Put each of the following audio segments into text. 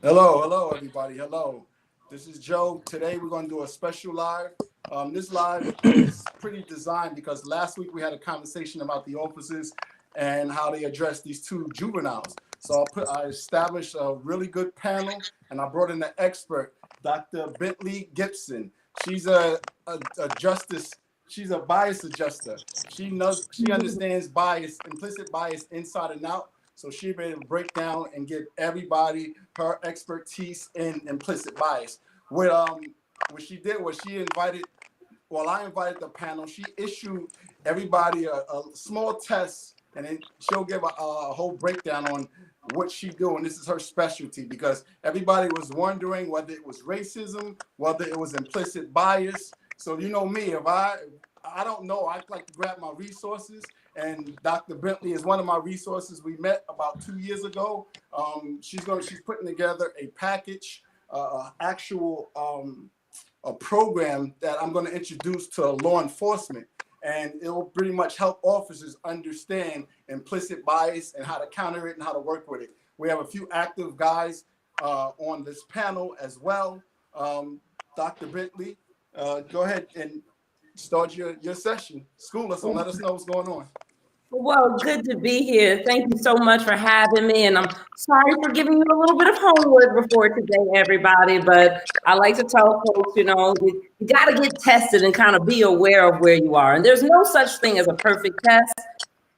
Hello, everybody. Hello. This is Joe. Today we're going to do a special live. This live is pretty designed because last week we had a conversation about the officers and how they address these two juveniles. So I established a really good panel, and I brought in an expert, Dr. Bentley Gibson. She's a justice. She's a bias adjuster. She understands bias, implicit bias inside and out. So she'll be able to break down and give everybody her expertise in implicit bias. What she did was I invited the panel. She issued everybody a small test, and then she'll give a whole breakdown on what she do. And this is her specialty because everybody was wondering whether it was racism, whether it was implicit bias. So you know me, if I don't know, I like to grab my resources, and Dr. Bentley is one of my resources. We met about 2 years ago. She's putting together a package, a program that I'm going to introduce to law enforcement, and it will pretty much help officers understand implicit bias and how to counter it and how to work with it. We have a few active guys on this panel as well. Dr. Bentley, go ahead and start your session. School us and let us know what's going on. Well, good to be here. Thank you so much for having me. And I'm sorry for giving you a little bit of homework before today, everybody. But I like to tell folks, you got to get tested and kind of be aware of where you are. And there's no such thing as a perfect test.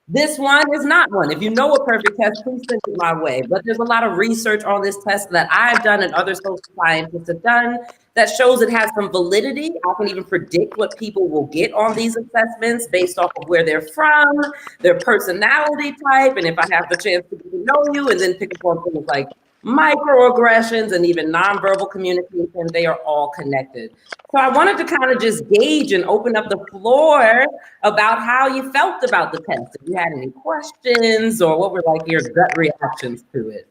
This one is not one. If you know a perfect test, please send it my way. But there's a lot of research on this test that I've done and other social scientists have done that shows it has some validity. I can even predict what people will get on these assessments based off of where they're from, their personality type, and if I have the chance to get to know you, and then pick up on things like microaggressions and even nonverbal communication. They are all connected. So I wanted to kind of just gauge and open up the floor about how you felt about the test. If you had any questions or what were like your gut reactions to it.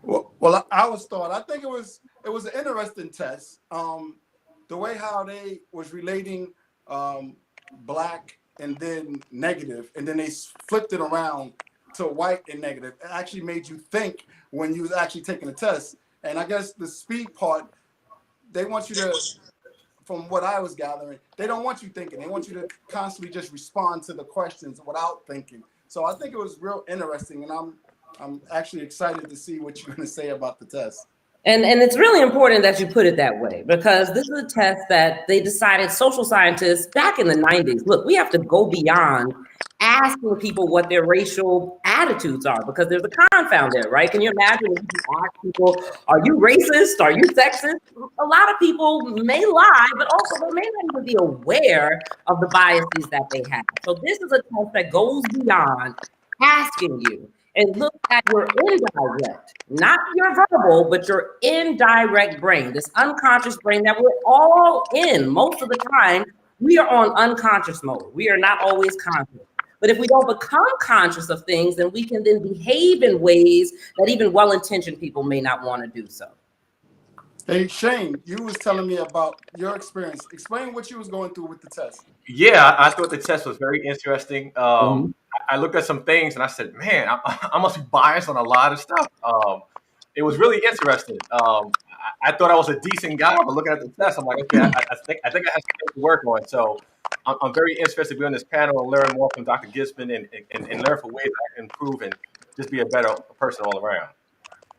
Well, I think it was an interesting test. The way how they was relating black and then negative, and then they flipped it around to white and negative. It actually made you think when you was actually taking the test. And I guess the speed part, they want you to, from what I was gathering, they don't want you thinking. They want you to constantly just respond to the questions without thinking. So I think it was real interesting, and I'm actually excited to see what you're going to say about the test. And it's really important that you put it that way, because this is a test that they decided, social scientists back in the 90s, look, we have to go beyond asking people what their racial attitudes are, because there's a confound there, right? Can you imagine if you ask people, are you racist? Are you sexist? A lot of people may lie, but also they may not even be aware of the biases that they have. So this is a test that goes beyond asking you and look at your indirect, not your verbal, but your indirect brain, this unconscious brain that we're all in. Most of the time, we are on unconscious mode. We are not always conscious. But if we don't become conscious of things, then we can then behave in ways that even well-intentioned people may not want to do so. Hey, Shane, you was telling me about your experience. Explain what you was going through with the test. Yeah, I thought the test was very interesting. I looked at some things and I said, man, I must be biased on a lot of stuff. It was really interesting. I thought I was a decent guy, but looking at the test, I'm like, okay, I think I have something to work on. So I'm very interested to be on this panel and learn more from Dr. Gisman and learn for ways I can improve and just be a better person all around.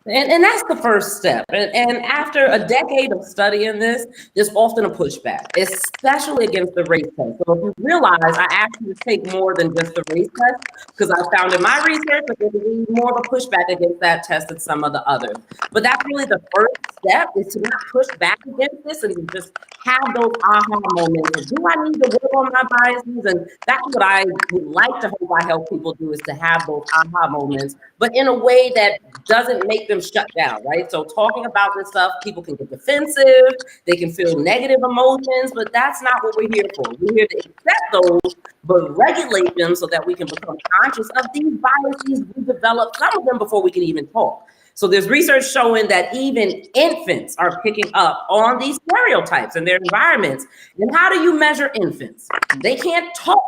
And that's the first step. And after a decade of studying this, there's often a pushback, especially against the race test. So if you realize I asked you to take more than just the race test, because I found in my research that there's more of a pushback against that test than some of the others. But that's really the first step, is to not push back against this and to just have those aha moments of, do I need to work on my biases? And that's what I would like to hope I help people do, is to have those aha moments, but in a way that doesn't make them shut down, right? So talking about this stuff, people can get defensive, they can feel negative emotions, but that's not what we're here for. We're here to accept those, but regulate them so that we can become conscious of these biases we develop, some of them before we can even talk. So there's research showing that even infants are picking up on these stereotypes in their environments. And how do you measure infants? They can't talk.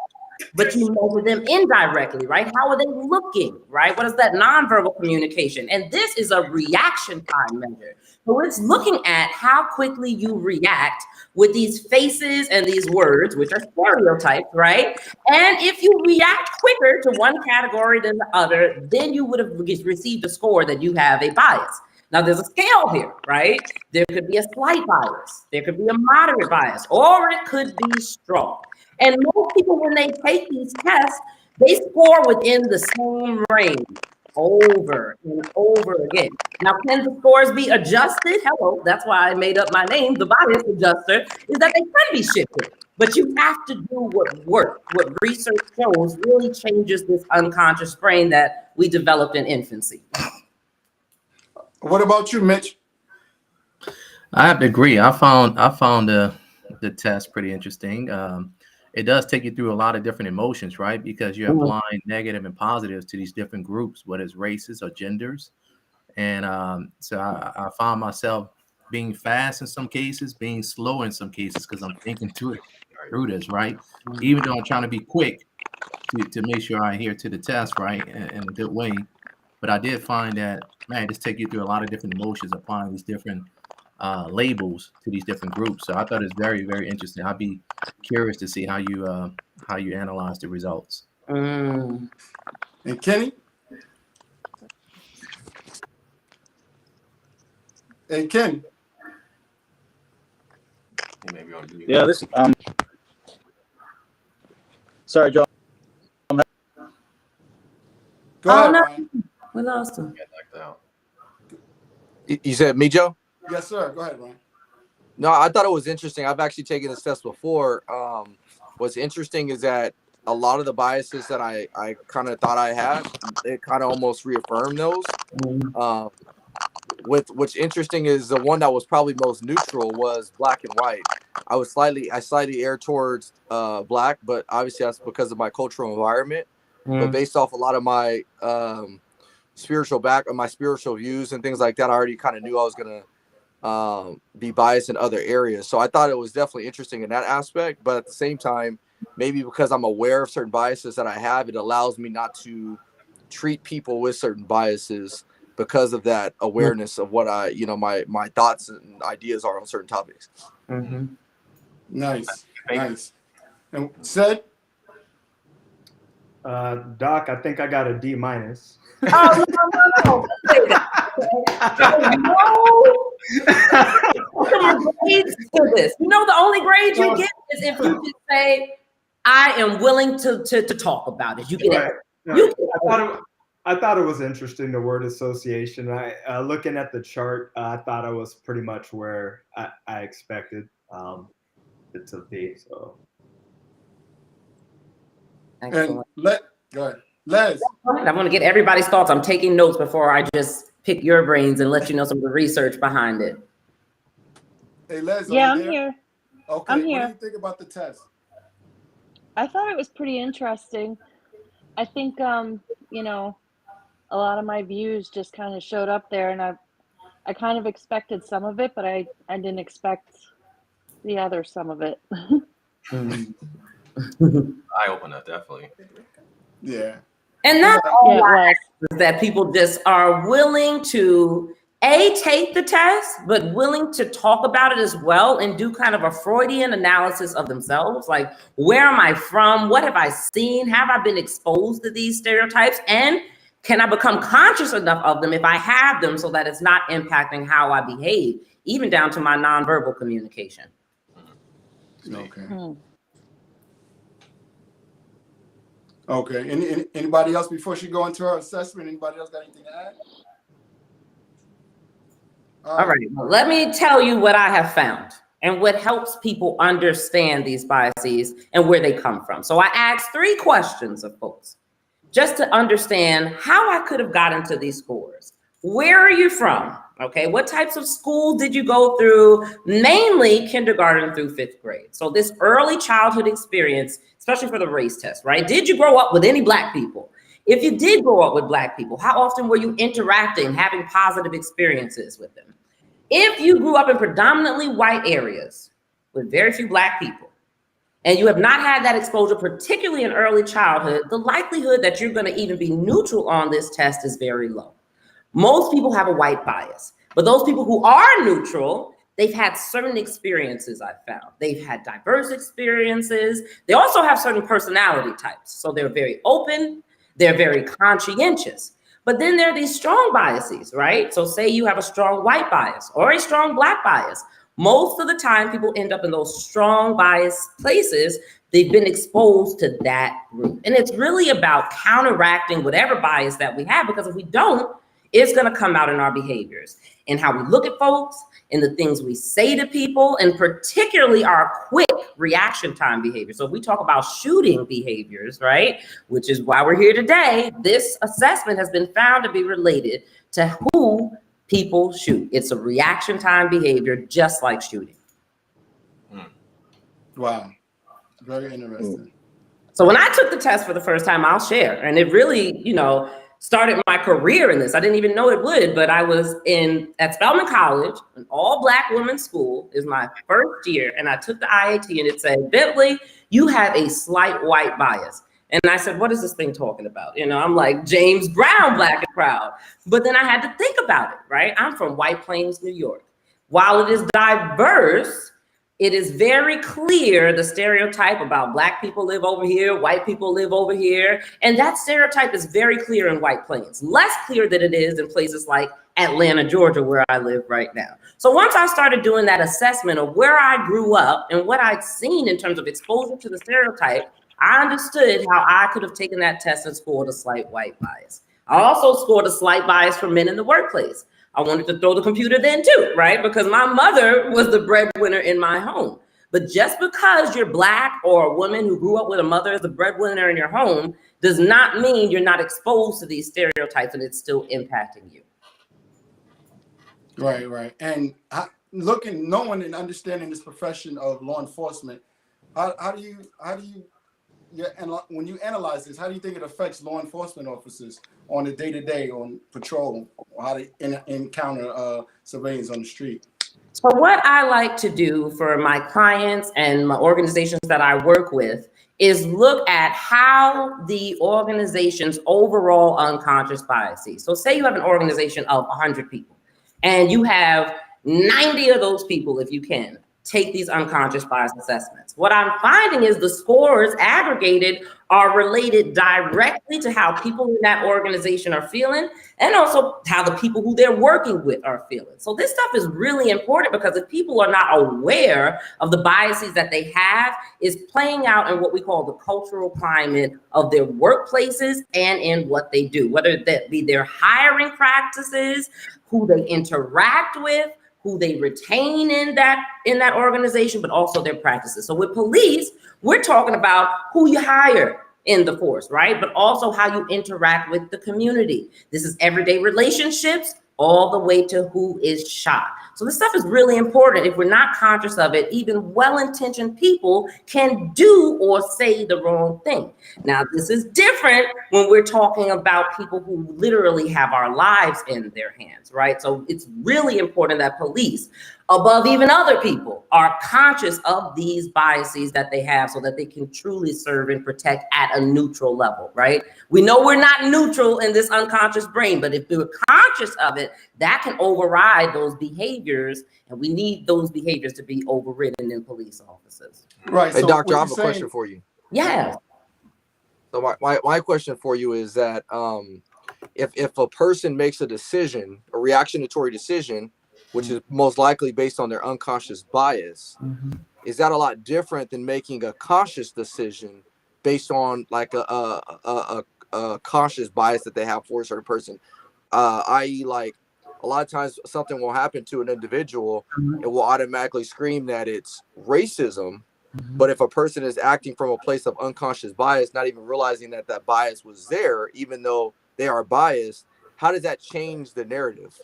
but you measure them indirectly, right? How are they looking, right? What is that nonverbal communication? And this is a reaction time measure. So it's looking at how quickly you react with these faces and these words, which are stereotypes, right? And if you react quicker to one category than the other, then you would have received a score that you have a bias. Now, there's a scale here, right? There could be a slight bias, there could be a moderate bias, or it could be strong. And most people, when they take these tests, they score within the same range over and over again. Now, can the scores be adjusted? Hello, that's why I made up my name, the bias adjuster, is that they can be shifted. But you have to do what works. What research shows really changes this unconscious brain that we developed in infancy. What about you, Mitch? I have to agree. I found the test pretty interesting. It does take you through a lot of different emotions, right? Because you're applying negative and positives to these different groups, whether it's races or genders. And so I found myself being fast in some cases, being slow in some cases, because I'm thinking through this, right? Even though I'm trying to be quick to make sure I adhere to the test, right, in a good way. But I did find that, man, just take you through a lot of different emotions, applying these different labels to these different groups. So I thought it's very, very interesting. I'd be curious to see how you analyze the results. And Kenny? Hey, Ken. Maybe on mute. Yeah, this sorry, Joe. Go ahead, no. Ryan. We lost him. Get knocked out. You said me, Joe? Yes, sir. Go ahead, Ryan. No, I thought it was interesting. I've actually taken this test before. What's interesting is that a lot of the biases that I kind of thought I had, it kind of almost reaffirmed those. What's interesting is the one that was probably most neutral was black and white. I slightly err towards black, but obviously that's because of my cultural environment. But based off a lot of my my spiritual views and things like that, I already kind of knew I was gonna be biased in other areas. So I thought it was definitely interesting in that aspect. But at the same time, maybe because I'm aware of certain biases that I have, it allows me not to treat people with certain biases because of that awareness of what my thoughts and ideas are on certain topics. Nice. Nice. And said, Doc, I think I got a D-. Oh, no. Some grades to this. You know, the only grade you get is if you just say, I am willing to talk about it. You get Right. it. I thought it was interesting, the word association. Looking at the chart, I thought I was pretty much where I expected it to be. So. and go ahead. Les. I want to get everybody's thoughts. I'm taking notes before I just pick your brains and let you know some of the research behind it. Hey, Les. Yeah, I'm here. Okay. I'm here. What do you think about the test? I thought it was pretty interesting. I think, a lot of my views just kind of showed up there, and I kind of expected some of it, but I didn't expect the other some of it. Eye opener, definitely. Yeah. And that's all Yeah, it was. that people just are willing to take the test, but willing to talk about it as well and do kind of a Freudian analysis of themselves. Like, where am I from? What have I seen? Have I been exposed to these stereotypes? And can I become conscious enough of them if I have them so that it's not impacting how I behave, even down to my nonverbal communication? Okay. Okay. Anybody else before she go into her assessment? Anybody else got anything to add? All right. Well, let me tell you what I have found and what helps people understand these biases and where they come from. So I asked 3 questions of folks just to understand how I could have gotten to these scores. Where are you from? Okay. What types of school did you go through? Mainly kindergarten through 5th grade. So this early childhood experience, especially for the race test, right? Did you grow up with any Black people? If you did grow up with Black people, how often were you interacting, having positive experiences with them? If you grew up in predominantly white areas with very few Black people, and you have not had that exposure, particularly in early childhood, the likelihood that you're going to even be neutral on this test is very low. Most people have a white bias, but those people who are neutral, they've had certain experiences, I've found. They've had diverse experiences. They also have certain personality types. So they're very open, they're very conscientious. But then there are these strong biases, right? So say you have a strong white bias or a strong black bias. Most of the time, people end up in those strong bias places. They've been exposed to that group. And it's really about counteracting whatever bias that we have, because if we don't, it's going to come out in our behaviors and how we look at folks, in the things we say to people, and particularly our quick reaction time behavior. So if we talk about shooting behaviors, right, which is why we're here today, this assessment has been found to be related to who people shoot. It's a reaction time behavior, just like shooting. Wow, very interesting. So when I took the test for the first time, I'll share, and it really, started my career in this. I didn't even know it would, but I was at Spelman College, an all-Black women's school. It was my first year, and I took the IAT, and it said, Bentley, you have a slight white bias. And I said, what is this thing talking about? I'm like James Brown, Black and Proud. But then I had to think about it, right? I'm from White Plains, New York. While it is diverse, it is very clear the stereotype about Black people live over here, white people live over here. And that stereotype is very clear in White Plains, less clear than it is in places like Atlanta, Georgia, where I live right now. So once I started doing that assessment of where I grew up and what I'd seen in terms of exposure to the stereotype, I understood how I could have taken that test and scored a slight white bias. I also scored a slight bias for men in the workplace. I wanted to throw the computer then too, right? Because my mother was the breadwinner in my home. But just because you're Black or a woman who grew up with a mother as the breadwinner in your home does not mean you're not exposed to these stereotypes and it's still impacting you. Right. And knowing and understanding this profession of law enforcement, when you analyze this, how do you think it affects law enforcement officers on a day-to-day on patrol, or how they encounter civilians on the street? So what I like to do for my clients and my organizations that I work with is look at how the organization's overall unconscious biases. So say you have an organization of 100 people and you have 90 of those people, if you can, take these unconscious bias assessments. What I'm finding is the scores aggregated are related directly to how people in that organization are feeling, and also how the people who they're working with are feeling. So this stuff is really important, because if people are not aware of the biases that they have, is playing out in what we call the cultural climate of their workplaces and in what they do, whether that be their hiring practices, who they interact with, who they retain in that organization, but also their practices. So with police, we're talking about who you hire in the force, right? But also how you interact with the community. This is everyday relationships all the way to who is shot. So this stuff is really important. If we're not conscious of it, even well-intentioned people can do or say the wrong thing. Now, this is different when we're talking about people who literally have our lives in their hands, right? So it's really important that police, above even other people, are conscious of these biases that they have so that they can truly serve and protect at a neutral level, right? We know we're not neutral in this unconscious brain, but if we're conscious of it, that can override those behaviors, and we need those behaviors to be overridden in police officers. Right. Hey, So Doctor, I what have you're a question for you. Yeah. So my question for you is that if a person makes a decision, a reactionatory decision, which is most likely based on their unconscious bias, is that a lot different than making a conscious decision based on like a conscious bias that they have for a certain person? I.e., like, a lot of times something will happen to an individual, it will automatically scream that it's racism. But if a person is acting from a place of unconscious bias, not even realizing that that bias was there, even though they are biased, how does that change the narrative?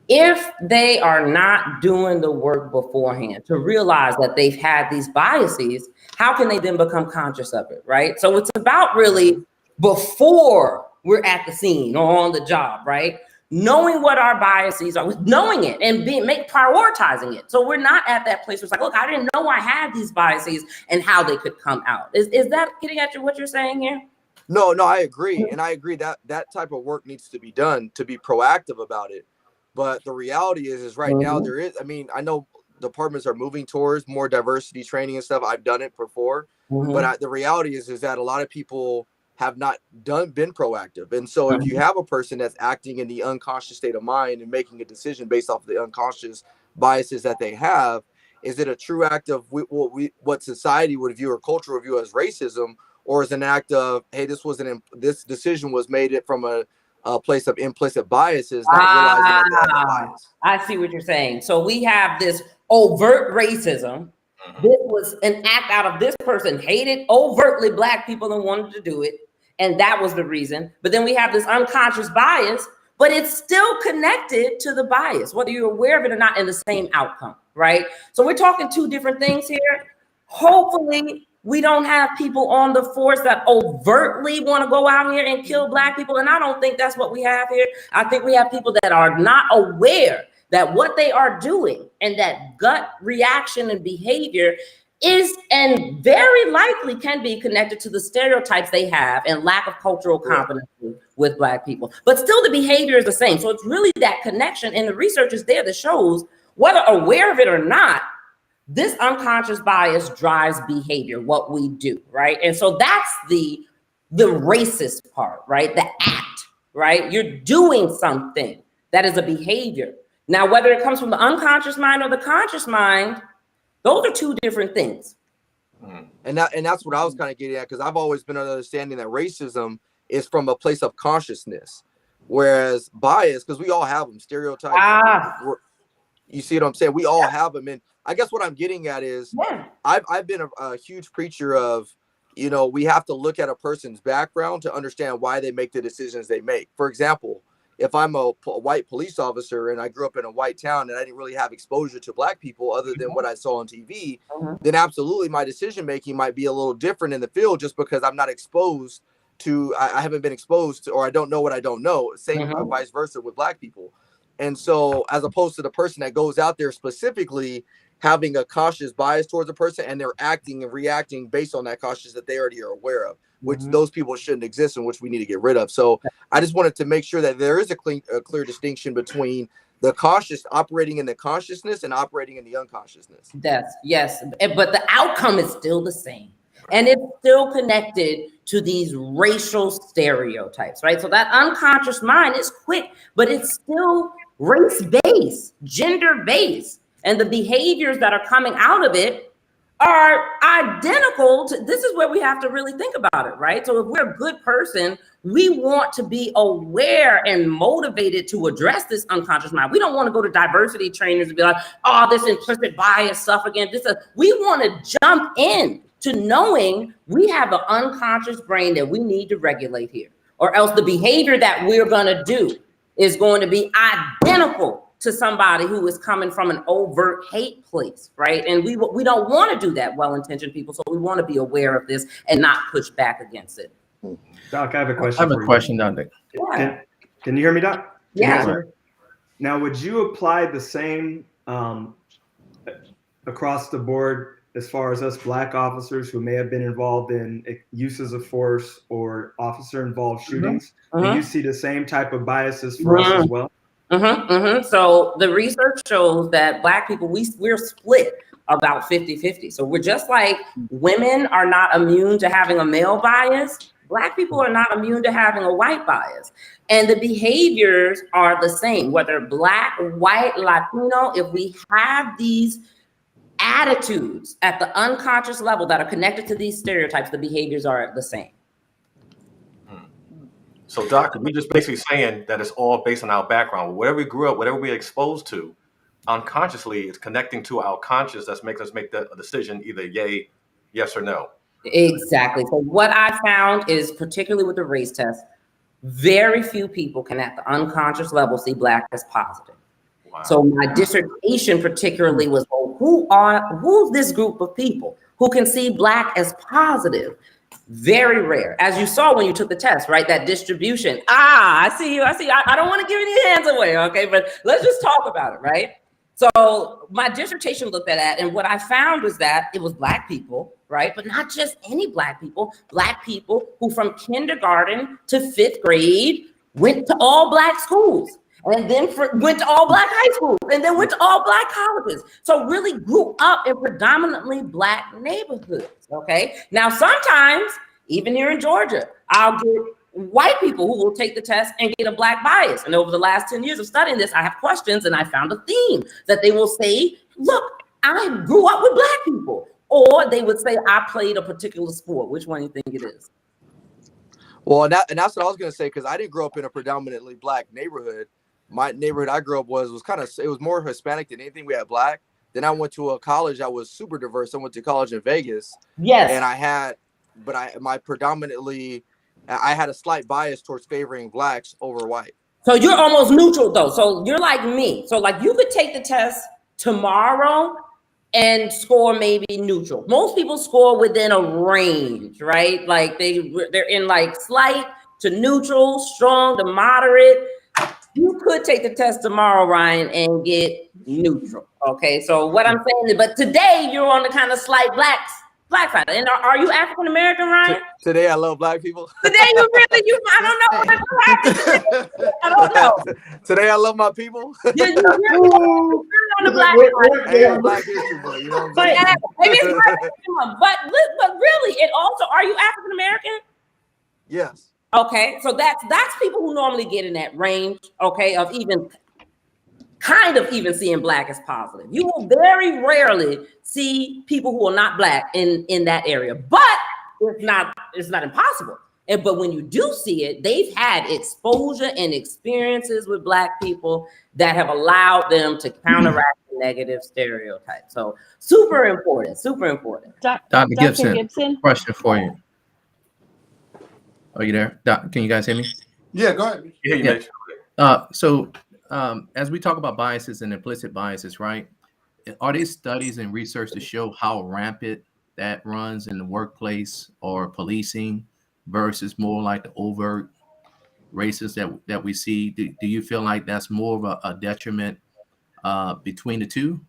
If they are not doing the work beforehand to realize that they've had these biases, how can they then become conscious of it, right? So it's about really before we're at the scene or on the job, right? knowing what our biases are, knowing it and prioritizing it. So we're not at that place where it's like, look, I didn't know I had these biases and how they could come out. Is that getting at what you're saying here? No, I agree. And I agree that that type of work needs to be done to be proactive about it. But the reality is right now there is, I mean, I know departments are moving towards more diversity training and stuff. I've done it before, but the reality is that a lot of people have not been proactive. And so if you have a person that's acting in the unconscious state of mind and making a decision based off of the unconscious biases that they have, is it a true act of what society would view or culture would view as racism, or is an act of, hey, this decision was made from a place of implicit biases, not realizing that they have a bias. I see what you're saying. So we have this overt racism. This was an act out of this person hated overtly Black people and wanted to do it. And that was the reason. But then we have this unconscious bias, but it's still connected to the bias, whether you're aware of it or not, in the same outcome, right? So we're talking two different things here. Hopefully we don't have people on the force that overtly want to go out here and kill Black people. And I don't think that's what we have here. I think we have people that are not aware that what they are doing and that gut reaction and behavior is and very likely can be connected to the stereotypes they have and lack of cultural competency with Black people. But still the behavior is the same. So it's really that connection, and the research is there that shows, whether aware of it or not, this unconscious bias drives behavior, what we do, right? And so that's the racist part, right? The act, right? You're doing something that is a behavior. Now, whether it comes from the unconscious mind or the conscious mind, those are two different things. And that's what I was kind of getting at, because I've always been under understanding that racism is from a place of consciousness, whereas bias, because we all have them, stereotypes. You see what I'm saying? We all have them. And I guess what I'm getting at is I've been a huge preacher of, we have to look at a person's background to understand why they make the decisions they make. For example, if I'm a white police officer and I grew up in a white town and I didn't really have exposure to Black people other than what I saw on TV, then absolutely my decision making might be a little different in the field, just because I'm not exposed to, I haven't been exposed to, or I don't know what I don't know. Same vice versa with Black people. And so as opposed to the person that goes out there specifically having a cautious bias towards a person, and they're acting and reacting based on that cautious that they already are aware of, which those people shouldn't exist and which we need to get rid of. So I just wanted to make sure that there is a clear distinction between the cautious operating in the consciousness and operating in the unconsciousness. Yes, but the outcome is still the same. And it's still connected to these racial stereotypes, right? So that unconscious mind is quick, but it's still race-based, gender-based. And the behaviors that are coming out of it are identical to, this is where we have to really think about it, right? So if we're a good person, we want to be aware and motivated to address this unconscious mind. We don't want to go to diversity trainers and be like, oh, this implicit bias stuff again. We want to jump in to knowing we have an unconscious brain that we need to regulate here, or else the behavior that we're going to do is going to be identical to somebody who is coming from an overt hate place, right? And we don't want to do that, well-intentioned people. So we want to be aware of this and not push back against it. Doc, I have a question. I have a question, Doc. Can you hear me, Doc? Yeah. Now, would you apply the same across the board as far as us Black officers who may have been involved in uses of force or officer-involved shootings? Do you see the same type of biases for us as well? So the research shows that Black people, we're split about 50-50. So we're just like women are not immune to having a male bias. Black people are not immune to having a white bias. And the behaviors are the same, whether Black, white, Latino. If we have these attitudes at the unconscious level that are connected to these stereotypes, the behaviors are the same. So, Doc, we're just basically saying that it's all based on our background. Whatever we grew up, whatever we're exposed to, unconsciously, it's connecting to our conscious that makes us make the decision either yes or no. Exactly. So what I found is, particularly with the race test, very few people can at the unconscious level see Black as positive. Wow. So my dissertation particularly was, well, who's this group of people? who can see Black as positive. Very rare, as you saw when you took the test, right? That distribution. I see you. I don't want to give any hands away, okay? But let's just talk about it, right? So my dissertation looked at that, and what I found was that it was Black people, right? But not just any Black people who from kindergarten to 5th grade went to all Black schools, and then went to all Black high schools, and then went to all Black colleges. So really grew up in predominantly Black neighborhoods, okay? Now, sometimes, even here in Georgia, I'll get white people who will take the test and get a Black bias. And over the last 10 years of studying this, I have questions, and I found a theme that they will say, look, I grew up with Black people. Or they would say, I played a particular sport. Which one do you think it is? Well, and that's what I was going to say, because I didn't grow up in a predominantly Black neighborhood. My neighborhood I grew up was kind of, it was more Hispanic than anything. We had Black. Then I went to a college that was super diverse. I went to college in Vegas. Yes. And I had a slight bias towards favoring Blacks over white. So you're almost neutral though. So you're like me. So like you could take the test tomorrow and score maybe neutral. Most people score within a range, right? Like they're in like slight to neutral, strong to moderate. You could take the test tomorrow, Ryan, and get neutral. Okay. So what I'm saying is, but today you're on the kind of slight black side. And are you African American, Ryan? Today I love Black people. Today I don't know. I don't know. Today I love my people. You're on the Black side. Hey, Black history, bro. You know what I'm saying? Yeah, maybe it's but really, it also, are you African American? Yes. Okay, so that's people who normally get in that range, okay, of even kind of even seeing Black as positive. You will very rarely see people who are not Black in that area, but it's not impossible. But when you do see it, they've had exposure and experiences with Black people that have allowed them to counteract the negative stereotypes. So super important. Dr. Gibson, question for you. Are you there? Can you guys hear me? Yeah, go ahead. Yeah. So as we talk about biases and implicit biases, right? Are there studies and research to show how rampant that runs in the workplace or policing versus more like the overt races that we see? Do you feel like that's more of a detriment between the two?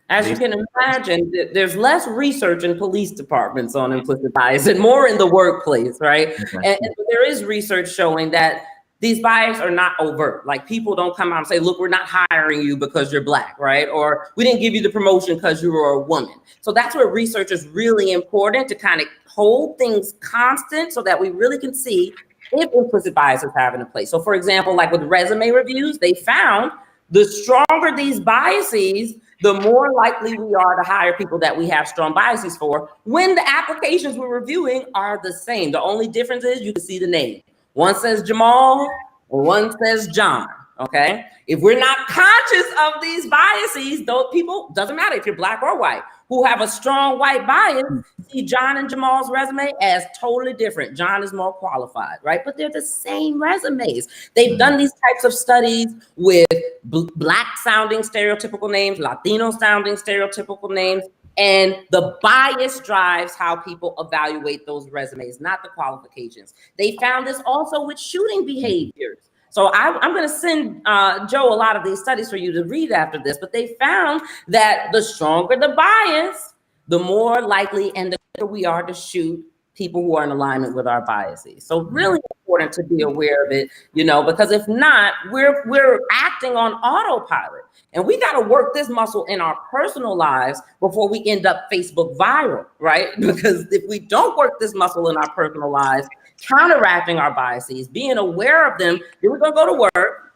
As you can imagine, there's less research in police departments on implicit bias and more in the workplace, right? Okay. And there is research showing that these biases are not overt. Like people don't come out and say, look, we're not hiring you because you're Black, right? Or we didn't give you the promotion because you were a woman. So that's where research is really important, to kind of hold things constant so that we really can see if implicit bias is having a place. So for example, like with resume reviews, they found the stronger these biases, the more likely we are to hire people that we have strong biases for when the applications we're reviewing are the same. The only difference is you can see the name. One says Jamal, or one says John, okay? If we're not conscious of these biases, those people, doesn't matter if you're Black or white, who have a strong white bias, see John and Jamal's resume as totally different. John is more qualified, right? But they're the same resumes. They've done these types of studies with Black sounding stereotypical names, Latino sounding stereotypical names, and the bias drives how people evaluate those resumes, not the qualifications. They found this also with shooting behaviors. So I'm going to send Joe a lot of these studies for you to read after this, but they found that the stronger the bias, the more likely and the quicker we are to shoot people who are in alignment with our biases. So really important to be aware of it, because if not, we're acting on autopilot. And we got to work this muscle in our personal lives before we end up Facebook viral, right? Because if we don't work this muscle in our personal lives, counteracting our biases, being aware of them, then we're going to go to work,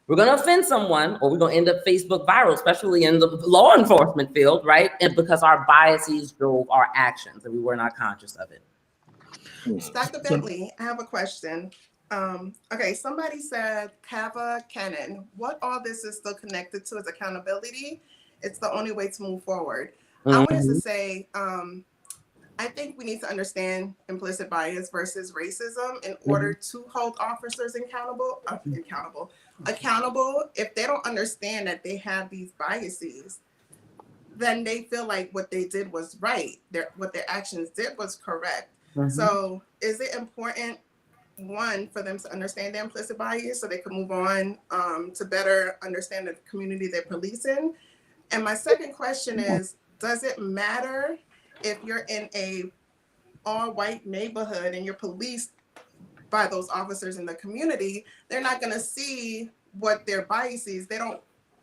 we're going to offend someone, or we're going to end up Facebook viral, especially in the law enforcement field, right? And because our biases drove our actions and we were not conscious of it. Dr. Bentley, I have a question. Okay, somebody said Kava Cannon. What all this is still connected to is accountability. It's the only way to move forward. I wanted to say, I think we need to understand implicit bias versus racism in order to hold officers accountable. If they don't understand that they have these biases, then they feel like what they did was right. What their actions did was correct. Mhm. So is it important, one, for them to understand the implicit bias so they can move on to better understand the community they're policing? And my second question is, does it matter if you're in a all-white neighborhood and you're policed by those officers in the community? They're not going to see what their biases.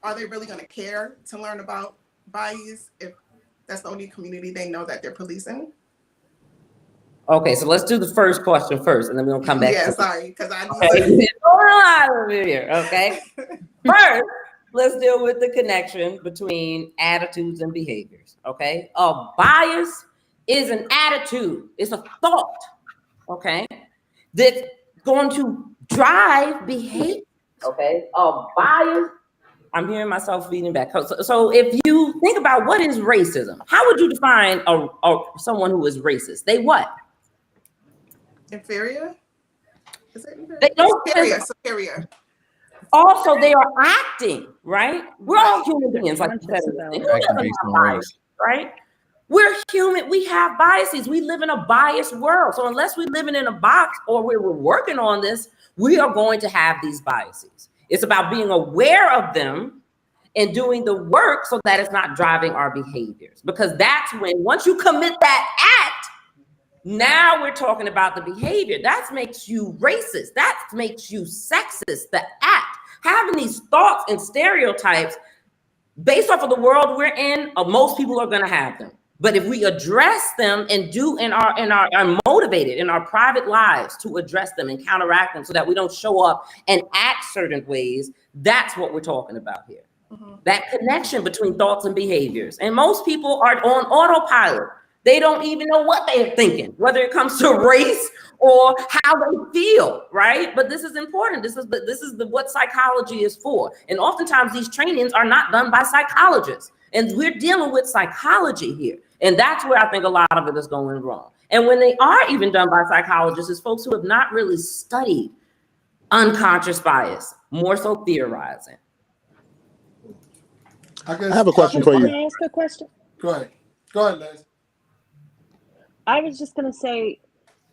Are they really going to care to learn about bias if that's the only community they know that they're policing? Okay, so let's do the first question first, and then we'll come back. Yeah, to sorry, because I okay. need Over here, okay? First, let's deal with the connection between attitudes and behaviors, okay? A bias is an attitude, it's a thought, okay? That's going to drive behavior, okay? A bias, I'm hearing myself feeding back. So if you think about what is racism, how would you define someone who is racist? They what? inferior. Is it inferior? They don't. Superior. Also, they are acting, right? We're all human beings, like you said. Acting based on race. Right? We're human. We have biases. We live in a biased world. So unless we're living in a box or we're working on this, we are going to have these biases. It's about being aware of them and doing the work so that it's not driving our behaviors. Because that's when, once you commit that act, now we're talking about the behavior. That makes you racist. That makes you sexist, the act. Having these thoughts and stereotypes based off of the world we're in, most people are gonna have them. But if we address them and are motivated in our private lives to address them and counteract them so that we don't show up and act certain ways, that's what we're talking about here. Mm-hmm. That connection between thoughts and behaviors. And most people are on autopilot. They don't even know what they're thinking, whether it comes to race or how they feel, right? But this is important. This is what psychology is for. And oftentimes these trainings are not done by psychologists. And we're dealing with psychology here. And that's where I think a lot of it is going wrong. And when they are even done by psychologists, it's folks who have not really studied unconscious bias, more so theorizing. I have a question for you. Can I ask a question? Go ahead, Les. I was just going to say,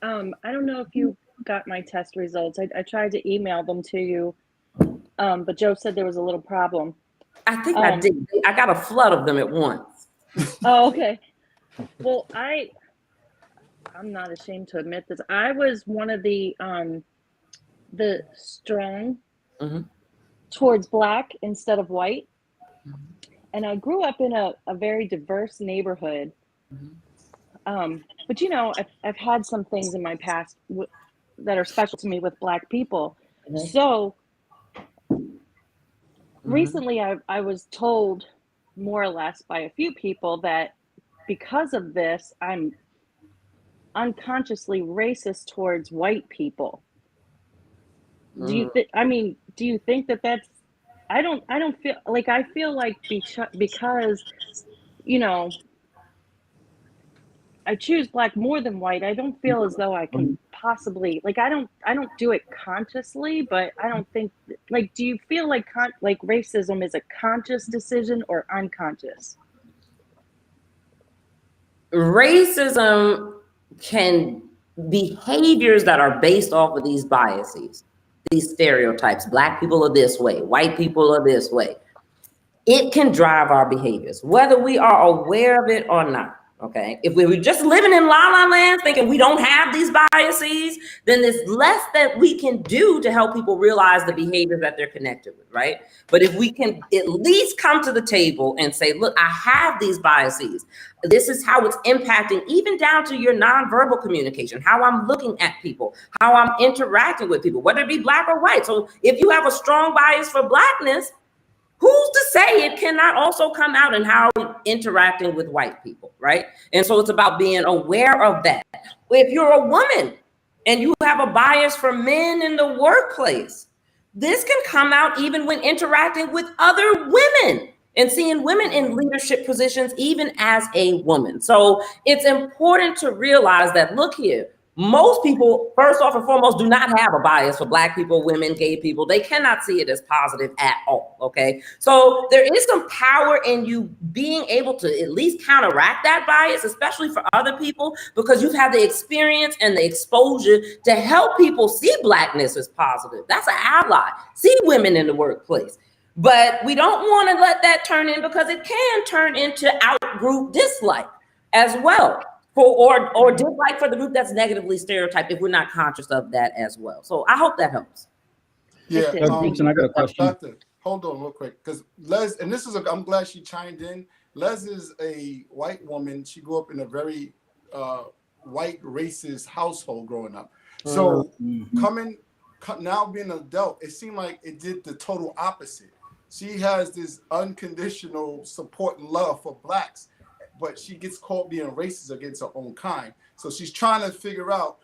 I don't know if you got my test results. I tried to email them to you, but Joe said there was a little problem. I think I did. I got a flood of them at once. Oh, okay. Well, I'm not ashamed to admit this. I was one of the strong towards Black instead of white. And I grew up in a very diverse neighborhood. But you know, I've had some things in my past that are special to me with Black people. So recently I was told more or less by a few people that because of this, I'm unconsciously racist towards white people. Do you think that that's, I don't feel like, I feel like because, you know, I choose Black more than white, I don't feel as though I can possibly, like, I don't do it consciously, but I don't think, like, do you feel like racism is a conscious decision or unconscious? Racism can, behaviors that are based off of these biases, these stereotypes, Black people are this way, white people are this way. It can drive our behaviors, whether we are aware of it or not. Okay, if we were just living in la la land thinking we don't have these biases, then there's less that we can do to help people realize the behaviors that they're connected with, right? But if we can at least come to the table and say, look, I have these biases. This is how it's impacting even down to your nonverbal communication, how I'm looking at people, how I'm interacting with people, whether it be Black or white. So if you have a strong bias for Blackness, who's to say it cannot also come out in how interacting with white people, right? And so it's about being aware of that. If you're a woman and you have a bias for men in the workplace, this can come out even when interacting with other women and seeing women in leadership positions, even as a woman. So it's important to realize that, look here, Most people, first off and foremost, do not have a bias for Black people, women, gay people. They cannot see it as positive at all, okay? So there is some power in you being able to at least counteract that bias, especially for other people, because you've had the experience and the exposure to help people see Blackness as positive. That's an ally. See women in the workplace. But we don't want to let that turn in, because it can turn into out-group dislike as well. Or dislike for the group that's negatively stereotyped if we're not conscious of that as well. So I hope that helps. Yeah, It did. I got a question. Doctor, hold on real quick, because Les, and this is, I'm glad she chimed in. Les is a white woman. She grew up in a very white racist household growing up. So now being an adult, it seemed like it did the total opposite. She has this unconditional support and love for Blacks, but she gets caught being racist against her own kind. So she's trying to figure out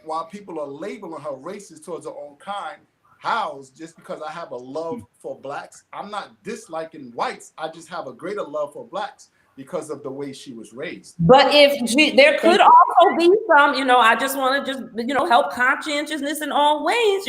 why people are labeling her racist towards her own kind. How's just because I have a love for Blacks? I'm not disliking whites. I just have a greater love for Blacks because of the way she was raised. But there could also be some, I just want to help conscientiousness in all ways,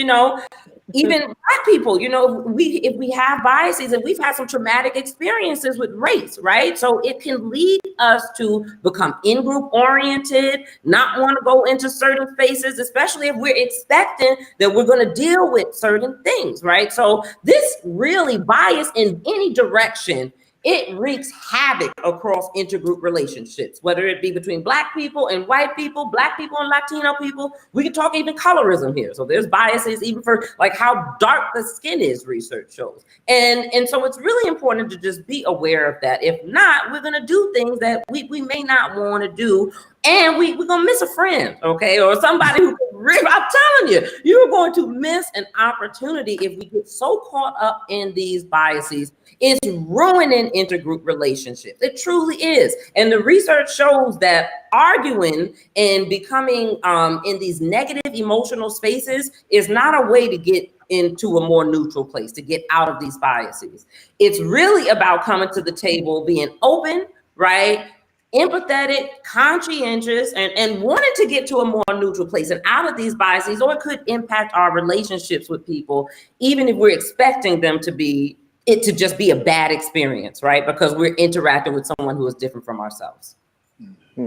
even Black people, if we have biases and we've had some traumatic experiences with race, right? So it can lead us to become in-group oriented, not want to go into certain spaces, especially if we're expecting that we're going to deal with certain things, right? So this really bias in any direction, it wreaks havoc across intergroup relationships, whether it be between Black people and white people, Black people and Latino people. We can talk even colorism here. So there's biases even for like how dark the skin is, research shows. And so it's really important to just be aware of that. If not, we're gonna do things that we may not want to do. And we're going to miss a friend, okay? Or somebody who can I'm telling you, you're going to miss an opportunity if we get so caught up in these biases. It's ruining intergroup relationships. It truly is. And the research shows that arguing and becoming in these negative emotional spaces is not a way to get into a more neutral place, to get out of these biases. It's really about coming to the table, being open, right? Empathetic, conscientious, and wanting to get to a more neutral place and out of these biases, or it could impact our relationships with people, even if we're expecting them to just be a bad experience, right? Because we're interacting with someone who is different from ourselves.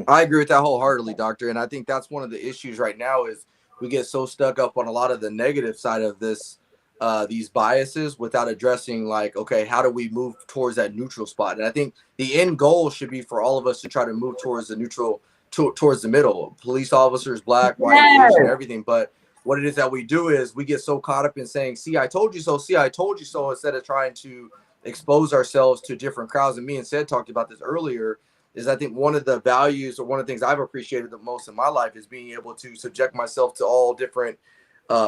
I agree with that wholeheartedly, Doctor. And I think that's one of the issues right now is we get so stuck up on a lot of the negative side of this, these biases without addressing like, okay, how do we move towards that neutral spot? And I think the end goal should be for all of us to try to move towards the neutral, towards the middle, police officers, Black, white, Asian, everything. But what it is that we do is we get so caught up in saying, see, I told you so, see, I told you so, instead of trying to expose ourselves to different crowds. And me and Sid talked about this earlier, is I think one of the values or one of the things I've appreciated the most in my life is being able to subject myself to all different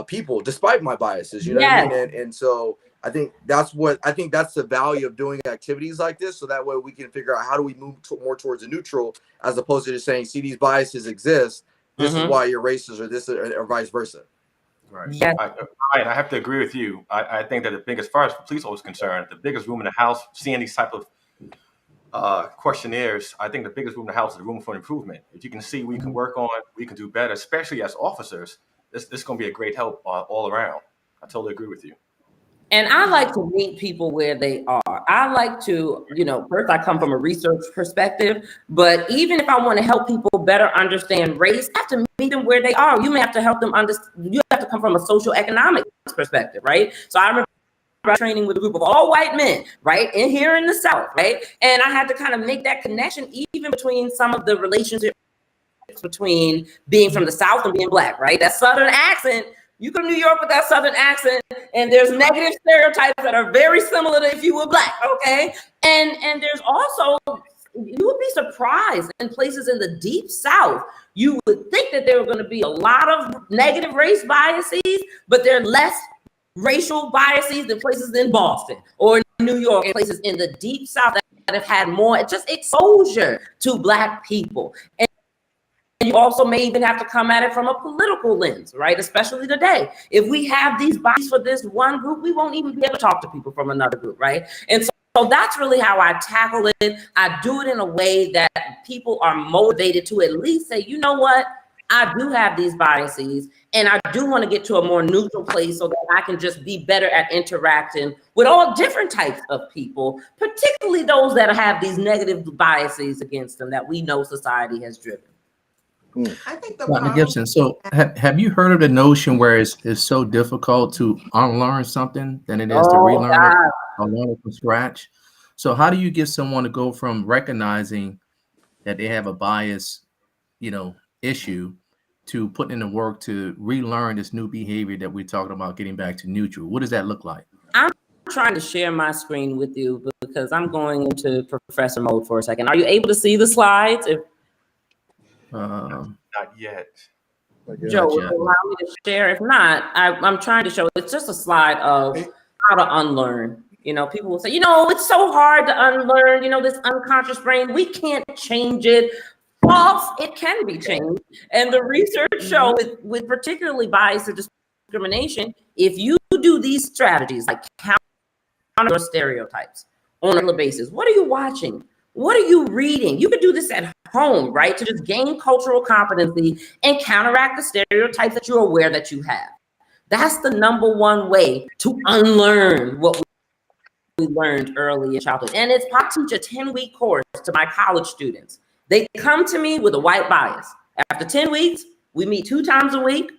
people, despite my biases, what I mean? And so I think that's the value of doing activities like this. So that way we can figure out how do we move more towards a neutral, as opposed to just saying, see, these biases exist. This is why you're racist, or this, or vice versa. Right. Yeah. I have to agree with you. I think that as far as the police officers concerned, the biggest room in the house, seeing these type of questionnaires, I think the biggest room in the house is the room for improvement. If you can see we can work on, we can do better, especially as officers. This is going to be a great help all around. I totally agree with you. And I like to meet people where they are. I like to, first I come from a research perspective, but even if I want to help people better understand race, I have to meet them where they are. You may have to help them understand, you have to come from a social economic perspective, right? So I remember training with a group of all white men, right? In here in the South, right? And I had to kind of make that connection even between some of the relationships between being from the South and being Black, right? That Southern accent, you go to New York with that Southern accent, and there's negative stereotypes that are very similar to if you were Black, okay? And there's also, you would be surprised in places in the deep South, you would think that there were going to be a lot of negative race biases, but there are less racial biases than places in Boston or in New York, and places in the deep South that have had more just exposure to Black people. And you also may even have to come at it from a political lens, right? Especially today. If we have these biases for this one group, we won't even be able to talk to people from another group, right? And so that's really how I tackle it. I do it in a way that people are motivated to at least say, you know what? I do have these biases, and I do want to get to a more neutral place so that I can just be better at interacting with all different types of people, particularly those that have these negative biases against them that we know society has driven. I think the Dr. problem, Gibson, so have you heard of the notion where it's so difficult to unlearn something than it is to relearn it or learn it from scratch? So how do you get someone to go from recognizing that they have a bias, issue to putting in the work to relearn this new behavior that we're talking about, getting back to neutral? What does that look like? I'm trying to share my screen with you because I'm going into professor mode for a second. Are you able to see the slides? Not yet. Joe, will you allow me to share? If not, I'm trying to show, it's just a slide of how to unlearn. People will say, it's so hard to unlearn, this unconscious brain. We can't change it. False, it can be changed. And the research shows with particularly bias and discrimination, if you do these strategies like counter stereotypes on a regular basis, what are you watching? What are you reading? You could do this at home, right? To just gain cultural competency and counteract the stereotypes that you're aware that you have. That's the number one way to unlearn what we learned early in childhood. And I teach a 10-week course to my college students. They come to me with a white bias. After 10 weeks, we meet 2 times a week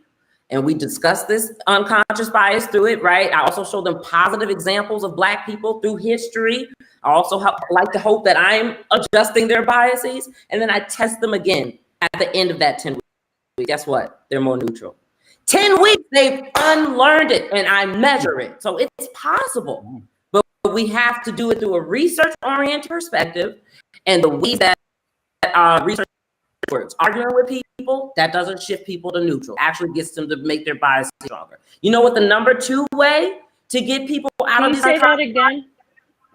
and we discuss this unconscious bias through it, right? I also show them positive examples of Black people through history. I also like to hope that I'm adjusting their biases. And then I test them again at the end of that 10 weeks. Guess what? They're more neutral. 10 weeks, they've unlearned it and I measure it. So it's possible, but we have to do it through a research-oriented perspective and the ways that research works. Arguing with people, that doesn't shift people to neutral. Actually gets them to make their bias stronger. You know what the number 2 way to get people out of these? Say that again.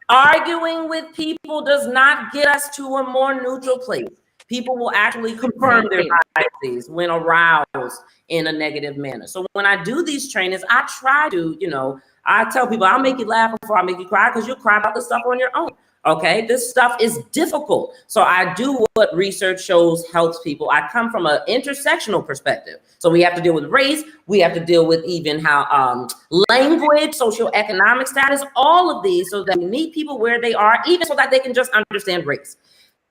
Arguing with people does not get us to a more neutral place. People will actually confirm their biases when aroused in a negative manner. So when I do these trainings, I try to, I tell people I'll make you laugh before I make you cry because you'll cry about this stuff on your own. Okay, this stuff is difficult. So I do what research shows helps people. I come from an intersectional perspective. So we have to deal with race. We have to deal with even how language, socioeconomic status, all of these so that we meet people where they are, even so that they can just understand race.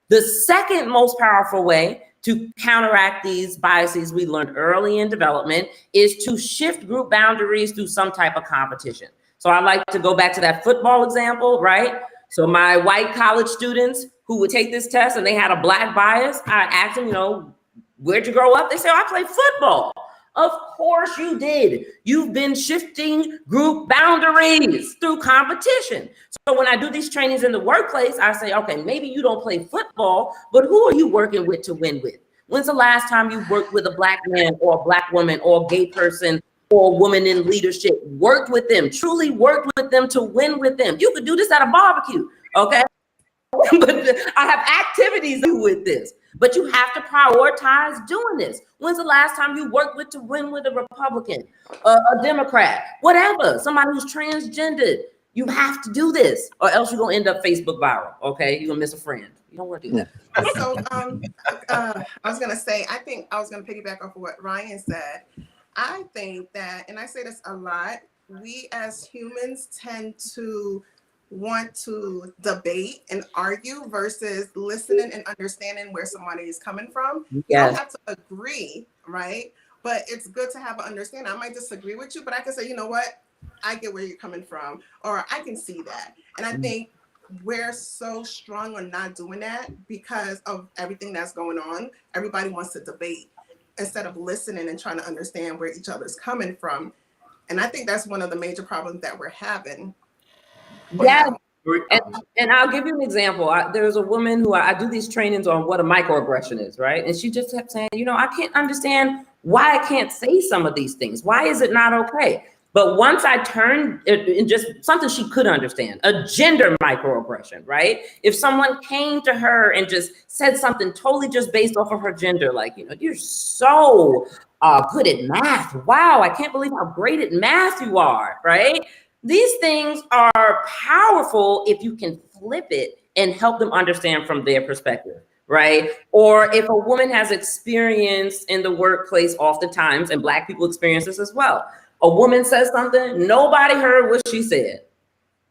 The second most powerful way to counteract these biases we learned early in development is to shift group boundaries through some type of competition. So I like to go back to that football example, right? So my white college students who would take this test and they had a Black bias, I asked them, where'd you grow up? They said, I played football. Of course you did. You've been shifting group boundaries through competition. So when I do these trainings in the workplace, I say, okay, maybe you don't play football, but who are you working with to win with? When's the last time you worked with a Black man or a Black woman or a gay person or woman in leadership? Worked with them, truly worked with them to win with them. You could do this at a barbecue, okay? But I have activities to do with this, but you have to prioritize doing this. When's the last time you worked to win with a Republican, a Democrat, whatever, somebody who's transgendered? You have to do this or else you're gonna end up Facebook viral, okay? You're gonna miss a friend. You don't wanna do that. So I was gonna say, I think I was gonna piggyback off of what Ryan said. I think that, and I say this a lot, we as humans tend to want to debate and argue versus listening and understanding where somebody is coming from. Yes. You don't have to agree, right? But it's good to have an understanding. I might disagree with you, but I can say, you know what? I get where you're coming from, or I can see that. And I think we're so strong on not doing that because of everything that's going on. Everybody wants to debate instead of listening and trying to understand where each other's coming from. And I think that's one of the major problems that we're having. Yeah, and I'll give you an example. There's a woman who I do these trainings on what a microaggression is, right? And she just kept saying, I can't understand why I can't say some of these things. Why is it not okay? But once I turned it just something she could understand, a gender microaggression, right? If someone came to her and just said something totally just based off of her gender, like, you're so good at math. Wow, I can't believe how great at math you are, right? These things are powerful if you can flip it and help them understand from their perspective. right? Or if a woman has experience in the workplace, oftentimes, and Black people experience this as well. A woman says something, nobody heard what she said.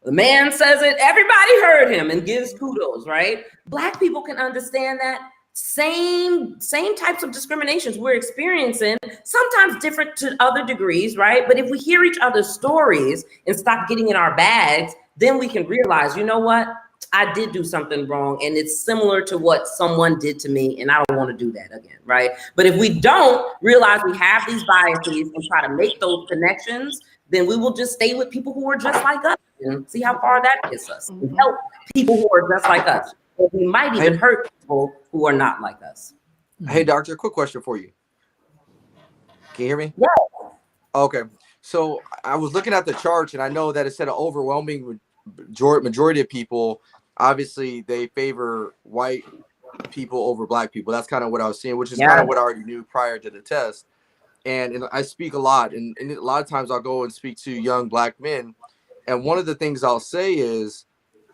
The man says it, everybody heard him and gives kudos, right? Black people can understand that same types of discriminations we're experiencing, sometimes different to other degrees, right? But if we hear each other's stories and stop getting in our bags, then we can realize, you know what? I did do something wrong, and it's similar to what someone did to me, and I don't want to do that again, right? But if we don't realize we have these biases and try to make those connections, then we will just stay with people who are just like us and see how far that gets us. And help people who are just like us. Or we might even hurt people who are not like us. Hey, doctor, quick question for you. Can you hear me? Yeah. Okay. So I was looking at the charts, and I know that it said an overwhelming majority of people, obviously, they favor white people over Black people. That's kind of what I was seeing, which is kind of what I already knew prior to the test. And I speak a lot, and a lot of times I'll go and speak to young Black men. And one of the things I'll say is,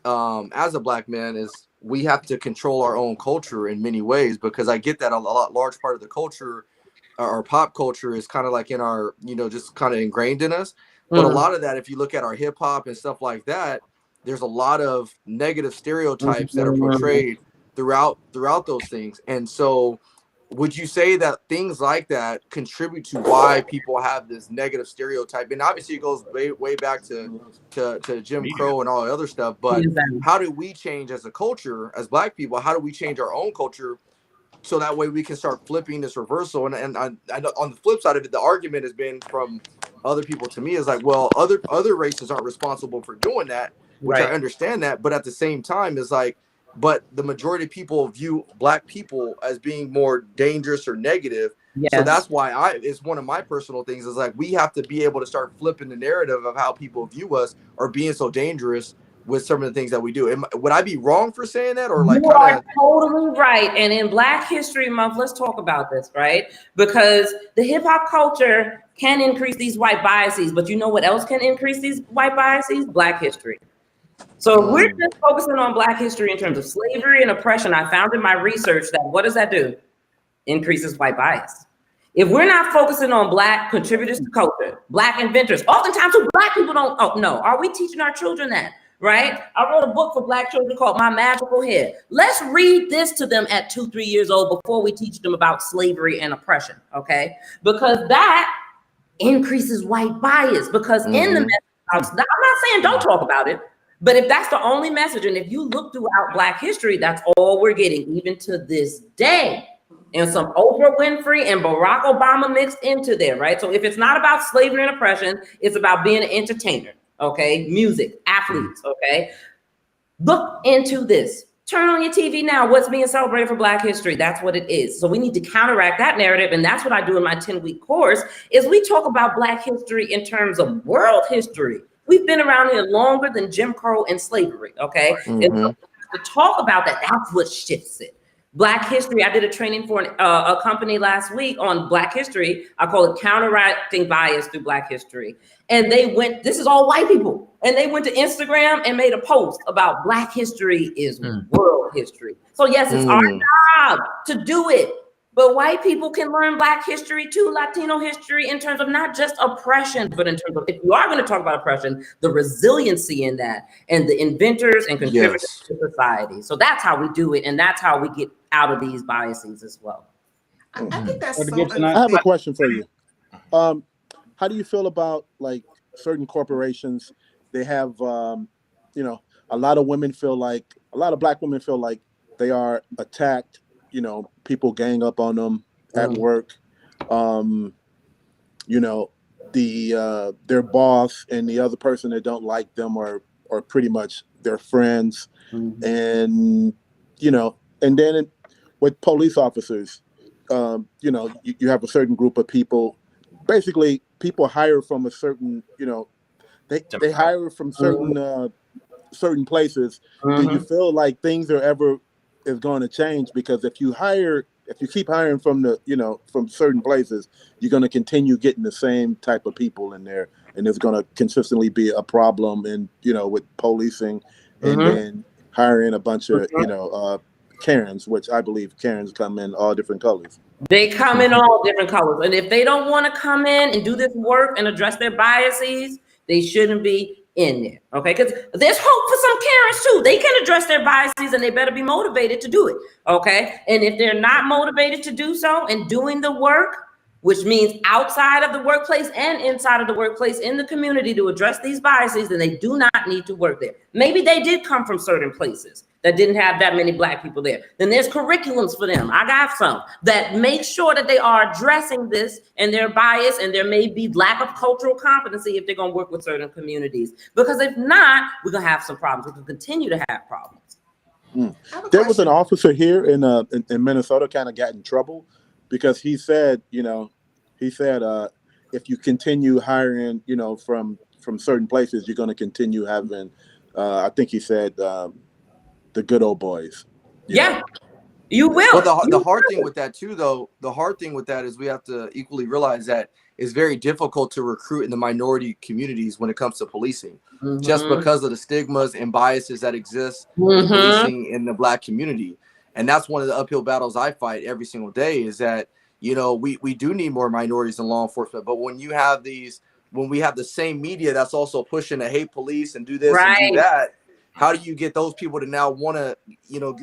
as a Black man, is we have to control our own culture in many ways, because I get that a large part of the culture, our pop culture, is kind of like in our, just kind of ingrained in us. But a lot of that, if you look at our hip hop and stuff like that, there's a lot of negative stereotypes that are portrayed throughout those things. And so would you say that things like that contribute to why people have this negative stereotype? And obviously it goes way back to Jim Crow and all the other stuff. But how do we change as a culture, as Black people? How do we change our own culture so that way we can start flipping this reversal? And on the flip side of it, the argument has been from other people to me is like, well, other races aren't responsible for doing that, which I understand that. But at the same time, is like, but the majority of people view Black people as being more dangerous or negative. Yes. So that's why it's one of my personal things is like, we have to be able to start flipping the narrative of how people view us or being so dangerous with some of the things that we do. Would I be wrong for saying that? Or like, you are totally right. And in Black History Month, let's talk about this, right? Because the hip hop culture can increase these white biases, but you know what else can increase these white biases? Black history. So if we're just focusing on Black history in terms of slavery and oppression, I found in my research that what does that do? Increases white bias. If we're not focusing on Black contributors to culture, Black inventors, oftentimes Black people don't know. Are we teaching our children that? Right? I wrote a book for Black children called My Magical Head. Let's read this to them at 2-3 years old before we teach them about slavery and oppression, okay? Because that increases white bias. Because in the message, I'm not saying don't talk about it, but if that's the only message, and if you look throughout Black history, that's all we're getting, even to this day. And some Oprah Winfrey and Barack Obama mixed into there, right? So if it's not about slavery and oppression, it's about being an entertainer. Okay, music, athletes, okay? Look into this. Turn on your TV now. What's being celebrated for Black history? That's what it is. So we need to counteract that narrative, and that's what I do in my 10-week course, is we talk about Black history in terms of world history. We've been around here longer than Jim Crow and slavery, okay? And so to talk about that, that's what shifts it. Black history, I did a training for a company last week on Black history. I call it Counteracting Bias Through Black History. And they went, this is all white people. And they went to Instagram and made a post about Black history is world history. So yes, it's our job to do it. But white people can learn Black history too, Latino history, in terms of not just oppression, but in terms of, if you are going to talk about oppression, the resiliency in that and the inventors and contributors to society. So that's how we do it. And that's how we get out of these biases as well. I think that's so Gibson, I have a question for you. How do you feel about like certain corporations? They have, a lot of women feel like, a lot of Black women feel like they are attacked. People gang up on them at work. Their boss and the other person that don't like them are pretty much their friends. And then with police officers, you have a certain group of people. Basically, people hire from a certain, they hire from certain places. Do you feel like things are ever is going to change? Because if you keep hiring from from certain places, you're going to continue getting the same type of people in there, and there's going to consistently be a problem with policing and then hiring a bunch of Karens, which I believe Karens come in all different colors. They come in all different colors. And if they don't want to come in and do this work and address their biases, they shouldn't be in there. Okay. Because there's hope for some Karens too. They can address their biases and they better be motivated to do it. Okay. And if they're not motivated to do so and doing the work, which means outside of the workplace and inside of the workplace in the community to address these biases, then they do not need to work there. Maybe they did come from certain places that didn't have that many Black people there. Then there's curriculums for them. I got some that make sure that they are addressing this and their bias, and there may be lack of cultural competency if they're gonna work with certain communities. Because if not, we're gonna have some problems. We can continue to have problems. There was an officer here in Minnesota kind of got in trouble because he said, if you continue hiring, from certain places, you're going to continue having, I think he said, the good old boys. Yeah, you will. But the hard thing with that too, though, is we have to equally realize that it's very difficult to recruit in the minority communities when it comes to policing, just because of the stigmas and biases that exist in policing in the Black community. And that's one of the uphill battles I fight every single day, is that, we do need more minorities in law enforcement. But when we have the same media that's also pushing to hate police and do this and do that, how do you get those people to now want to,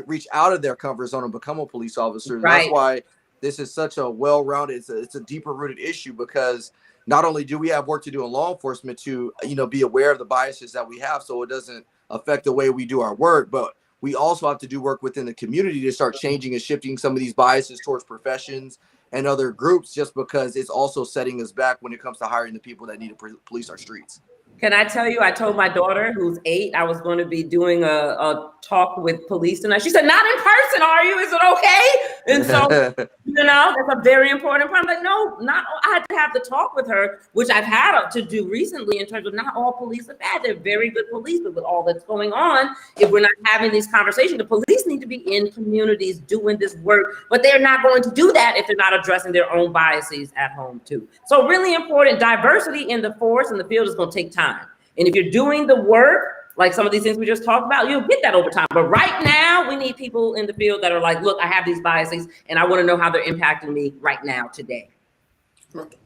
reach out of their comfort zone and become a police officer? And that's why this is such a well-rounded, it's a deeper rooted issue, because not only do we have work to do in law enforcement to, be aware of the biases that we have so it doesn't affect the way we do our work, but we also have to do work within the community to start changing and shifting some of these biases towards professions and other groups, just because it's also setting us back when it comes to hiring the people that need to police our streets. Can I tell you, I told my daughter, who's 8, I was going to be doing a talk with police tonight. She said, not in person, are you? Is it okay? And so, that's a very important part. I'm like, no, I had to have the talk with her, which I've had to do recently, in terms of not all police are bad. They're very good police, but with all that's going on, if we're not having these conversations, the police need to be in communities doing this work, but they're not going to do that if they're not addressing their own biases at home too. So really important, diversity in the force and the field is going to take time. And if you're doing the work, like some of these things we just talked about, you'll get that over time. But right now, we need people in the field that are like, look, I have these biases and I want to know how they're impacting me right now, today.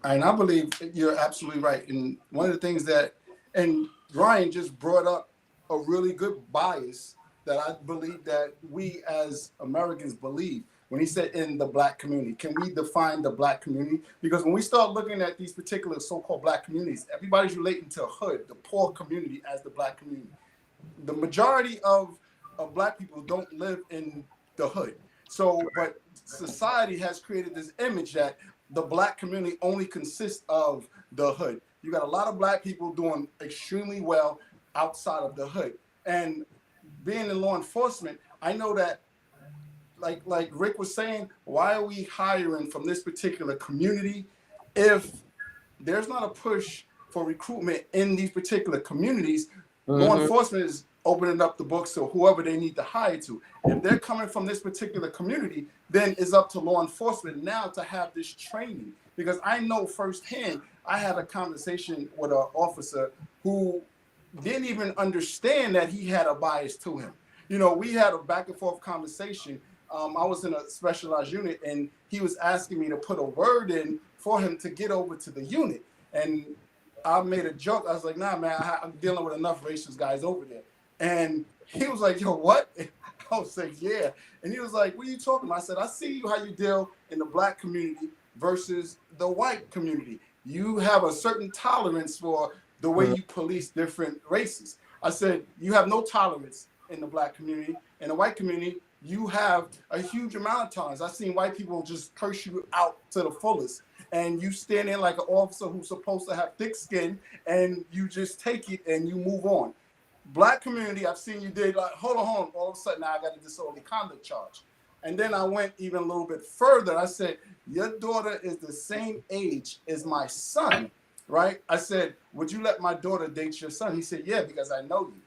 And I believe you're absolutely right. And one of the things and Ryan just brought up a really good bias that I believe that we as Americans believe. When he said in the Black community, can we define the Black community? Because when we start looking at these particular so-called Black communities, everybody's relating to hood, the poor community, as the Black community. The majority of Black people don't live in the hood. So, but society has created this image that the Black community only consists of the hood. You got a lot of Black people doing extremely well outside of the hood. And being in law enforcement, I know that like Rick was saying, why are we hiring from this particular community if there's not a push for recruitment in these particular communities? Law enforcement is opening up the books to whoever they need to hire to. If they're coming from this particular community, then it's up to law enforcement now to have this training. Because I know firsthand, I had a conversation with an officer who didn't even understand that he had a bias to him. We had a back and forth conversation. I was in a specialized unit and he was asking me to put a word in for him to get over to the unit. And I made a joke. I was like, nah, man, I'm dealing with enough racist guys over there. And he was like, yo, what? I was like, yeah. And he was like, what are you talking about? I said, I see how you deal in the Black community versus the white community. You have a certain tolerance for the way you police different races. I said, you have no tolerance in the Black community. In the white community, you have a huge amount of tolerance. I've seen white people just curse you out to the fullest. And you stand in like an officer who's supposed to have thick skin and you just take it and you move on. Black community, I've seen you did like, hold on. All of a sudden, now I got a disorderly conduct charge. And then I went even a little bit further. I said, your daughter is the same age as my son, right? I said, would you let my daughter date your son? He said, yeah, because I know you.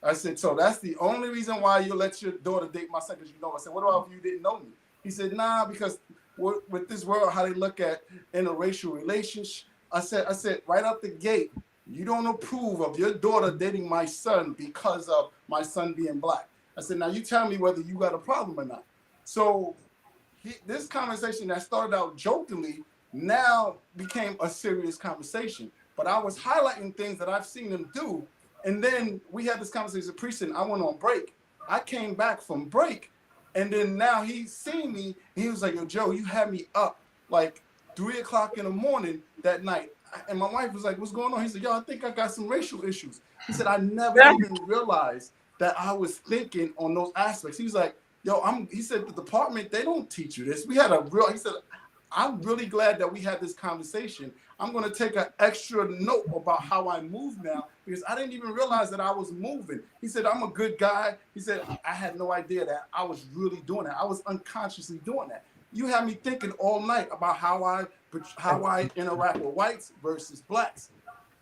I said, so that's the only reason why you let your daughter date my son, because you know. I said, what about if you didn't know me? He said, nah, because with this world, how they look at interracial relations. I said, right out the gate, you don't approve of your daughter dating my son because of my son being Black. I said, now you tell me whether you got a problem or not. So this conversation that started out jokingly now became a serious conversation. But I was highlighting things that I've seen him do. And then we had this conversation at precinct. I went on break. I came back from break. And then now he's seen me. And he was like, yo, Joe, you had me up like 3 o'clock in the morning that night. And my wife was like, what's going on? He said, yo, I think I got some racial issues. He said, I never even realized that I was thinking on those aspects. He was like, yo, he said, the department, they don't teach you this. He said, I'm really glad that we had this conversation. I'm going to take an extra note about how I move now because I didn't even realize that I was moving. He said, I'm a good guy. He said, I had no idea that I was really doing that. I was unconsciously doing that. You had me thinking all night about how I interact with whites versus blacks.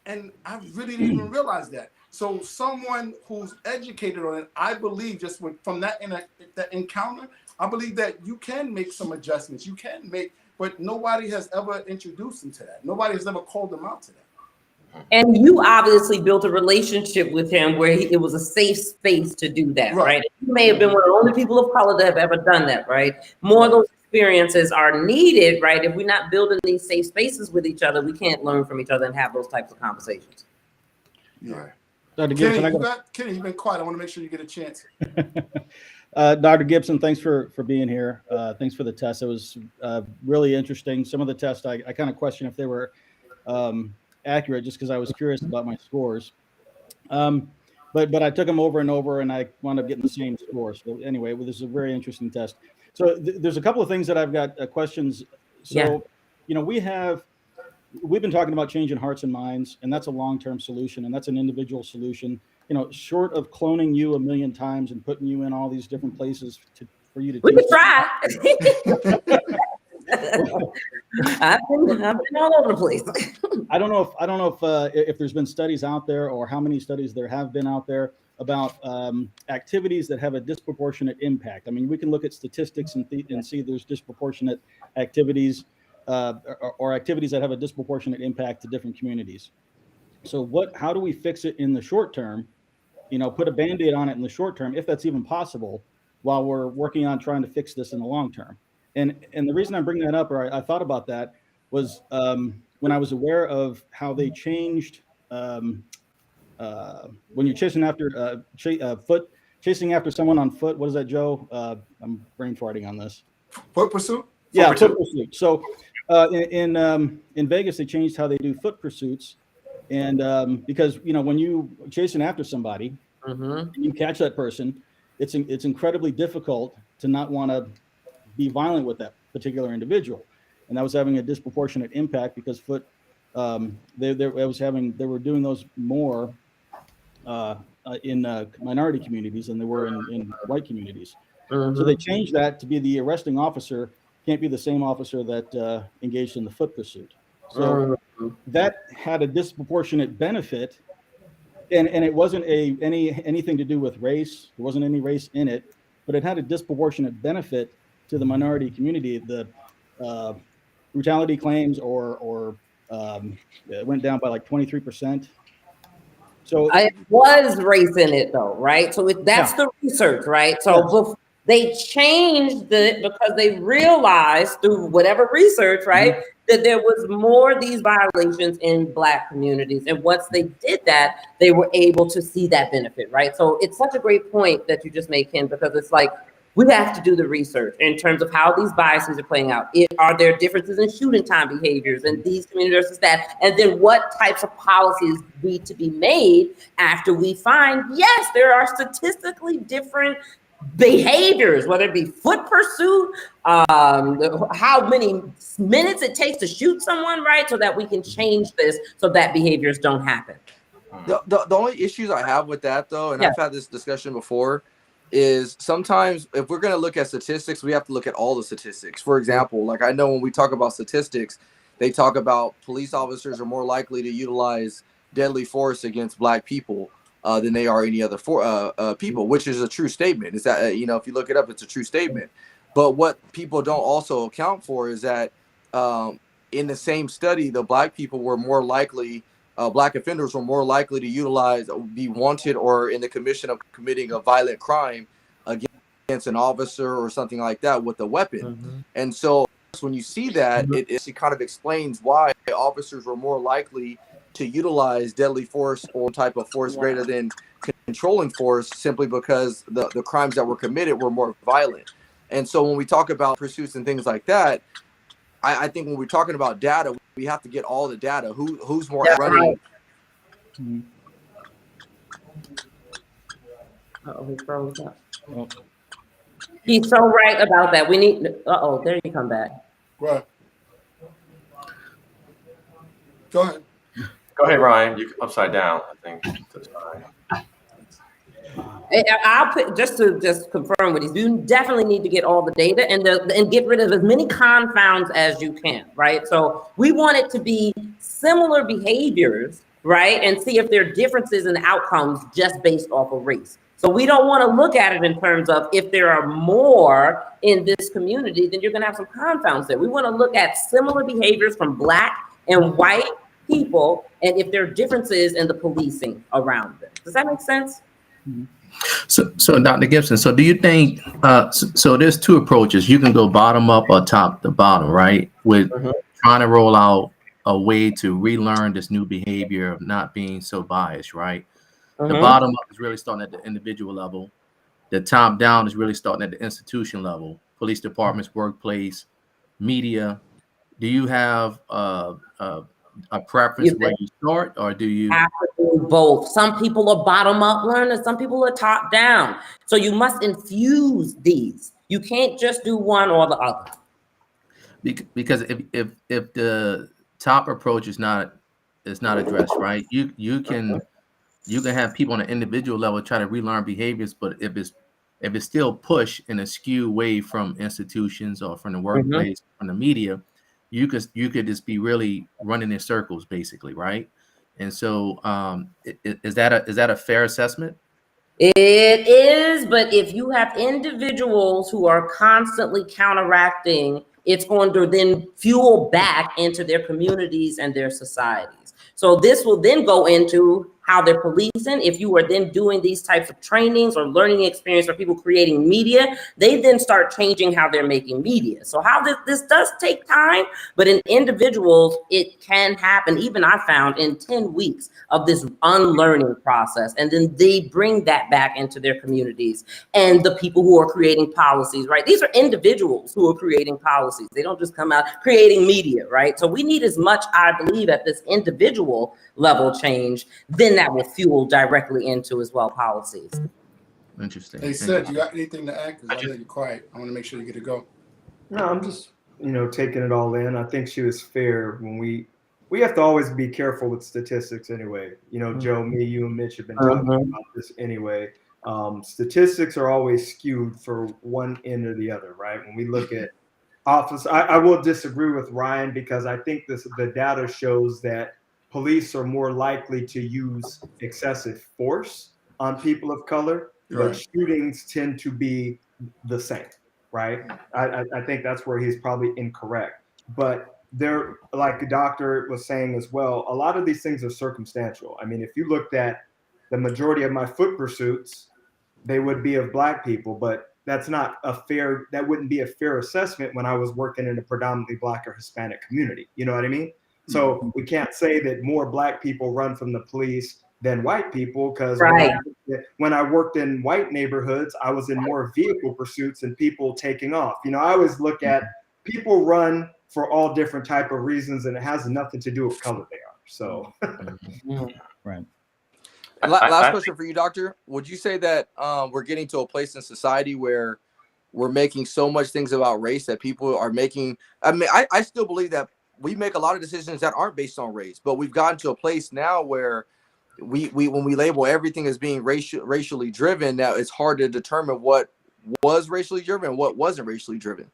And I really didn't even realize that. So someone who's educated on it, I believe just from that encounter, I believe that you can make some adjustments. You can make, but nobody has ever introduced them to that. Nobody has ever called them out to that. And you obviously built a relationship with him where it was a safe space to do that, right? You may have been one of the only people of color that have ever done that, right? More of those experiences are needed, right? If we're not building these safe spaces with each other, we can't learn from each other and have those types of conversations. Yeah. Dr. Gibson, Kenny, you've been quiet. I want to make sure you get a chance. Dr. Gibson, thanks for being here. Thanks for the test. It was really interesting. Some of the tests, I kind of question if they were accurate just because I was curious about my scores. But I took them over and over and I wound up getting the same score. So anyway, this is a very interesting test. So there's a couple of things that I've got questions. So, you know, we've been talking about changing hearts and minds, and that's a long-term solution, and that's an individual solution. You know, short of cloning you 1 million times and putting you in all these different places for you to. We could try. I've been all over the place. I don't know if there's been studies out there or how many studies there have been out there about activities that have a disproportionate impact. I mean, we can look at statistics and see there's disproportionate activities or activities that have a disproportionate impact to different communities. So how do we fix it in the short term? You know, put a Band-Aid on it in the short term, if that's even possible, while we're working on trying to fix this in the long term. And the reason I'm bringing that up, or I thought about that, was when I was aware of how they changed when you're chasing after chasing after someone on foot. What is that, Joe? I'm brain farting on this. Foot pursuit? Yeah, foot pursuit. So in Vegas, they changed how they do foot pursuits. And because, you know, when you chasing after somebody, you catch that person, it's incredibly difficult to not want to be violent with that particular individual. And that was having a disproportionate impact because foot, they were doing those more in minority communities than they were in white communities. So they changed that to be the arresting officer can't be the same officer that engaged in the foot pursuit. So that had a disproportionate benefit, and it wasn't anything to do with race. There wasn't any race in it, but it had a disproportionate benefit to the minority community. The brutality claims or it went down by like 23%. So it was race in it though, right? So that's the research, right? So they changed it because they realized through whatever research, right, that there was more of these violations in Black communities. And once they did that, they were able to see that benefit, right? So it's such a great point that you just made, Ken, because it's like, we have to do the research in terms of how these biases are playing out. Are there differences in shooting time behaviors in these communities versus that? And then what types of policies need to be made after we find, yes, there are statistically different behaviors, whether it be foot pursuit, how many minutes it takes to shoot someone, right? So that we can change this so that behaviors don't happen. The only issues I have with that though, and I've had this discussion before, is sometimes if we're going to look at statistics, we have to look at all the statistics. For example, like I know when we talk about statistics, they talk about police officers are more likely to utilize deadly force against Black people than they are any other people, which is a true statement. Is that, you know, if you look it up, it's a true statement. But what people don't also account for is that in the same study, the Black people were more likely, Black offenders were more likely to be wanted or in the committing a violent crime against against an officer or something like that with a weapon. Mm-hmm. And so when you see that, it kind of explains why officers were more likely to utilize deadly force or type of force greater than controlling force, simply because the crimes that were committed were more violent. And so when we talk about pursuits and things like that, I think when we're talking about data, we have to get all the data. Who's more running? Right. Uh-oh, he froze up. Oh. He's so right about that. We need. There you come back. Right. Go ahead. Go ahead, Ryan. You upside down, I think. That's fine. I'll put just confirm with you. You definitely need to get all the data and get rid of as many confounds as you can, right? So we want it to be similar behaviors, right, and see if there are differences in outcomes just based off of race. So we don't want to look at it in terms of if there are more in this community, then you're going to have some confounds there. We want to look at similar behaviors from Black and white people, and if there are differences in the policing around them. Does that make sense? So Dr. Gibson, so do you think, so there's two approaches. You can go bottom up or top to bottom, right? With trying to roll out a way to relearn this new behavior of not being so biased, right? The bottom up is really starting at the individual level. The top down is really starting at the institution level, police departments, workplace, media. Do you have a preference where you start, or do you have to do both? Some people are bottom up learners, some people are top down. So you must infuse these. You can't just do one or the other. Because if the top approach is not addressed, right? You can have people on an individual level try to relearn behaviors, but if it's still push in a skew way from institutions or from the workplace, from the media, you could just be really running in circles, basically, right? And so, is that a fair assessment? It is, but if you have individuals who are constantly counteracting, it's going to then fuel back into their communities and their societies. So this will then go into how they're policing. If you are then doing these types of trainings or learning experience for people creating media, they then start changing how they're making media. So how this does take time, but in individuals, it can happen. Even I found in 10 weeks of this unlearning process, and then they bring that back into their communities and the people who are creating policies, right? These are individuals who are creating policies. They don't just come out creating media, right? So we need as much, I believe, at this individual level change, then that will fuel directly into as well policies. Interesting. Hey, Sid, you got anything to add? Because I know you're quiet. I want to make sure you get to go. No, I'm just, taking it all in. I think she was fair when we have to always be careful with statistics anyway. Joe, me, you, and Mitch have been talking about this anyway. Statistics are always skewed for one end or the other, right? When we look at office, I will disagree with Ryan, because I think the data shows that police are more likely to use excessive force on people of color, but shootings tend to be the same, right? I think that's where he's probably incorrect. But there, like the doctor was saying as well, a lot of these things are circumstantial. I mean, if you looked at the majority of my foot pursuits, they would be of Black people, but that wouldn't be a fair assessment when I was working in a predominantly Black or Hispanic community. You know what I mean? So we can't say that more Black people run from the police than white people, because when I worked in white neighborhoods, I was in more vehicle pursuits and people taking off. I always look at people run for all different type of reasons, and it has nothing to do with color they are. So, right. Last question for you, Doctor. Would you say that we're getting to a place in society where we're making so much things about race that people are making? I mean, I still believe that we make a lot of decisions that aren't based on race, but we've gotten to a place now where we when we label everything as being racially driven, now it's hard to determine what was racially driven and what wasn't racially driven.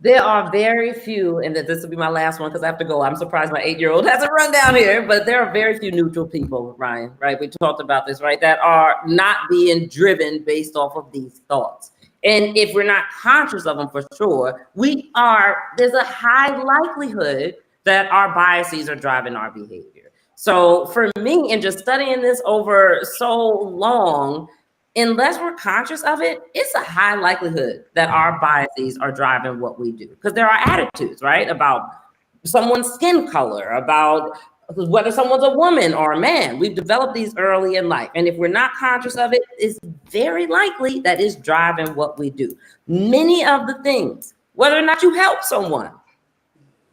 There are very few, and this will be my last one because I have to go. I'm surprised my 8-year-old hasn't run down here, but there are very few neutral people, Ryan, right? We talked about this, right? That are not being driven based off of these thoughts. And if we're not conscious of them for sure, there's a high likelihood that our biases are driving our behavior. So for me, in just studying this over so long, unless we're conscious of it, it's a high likelihood that our biases are driving what we do. Because there are attitudes, right? About someone's skin color, about whether someone's a woman or a man. We've developed these early in life. And if we're not conscious of it, it's very likely that it's driving what we do. Many of the things, whether or not you help someone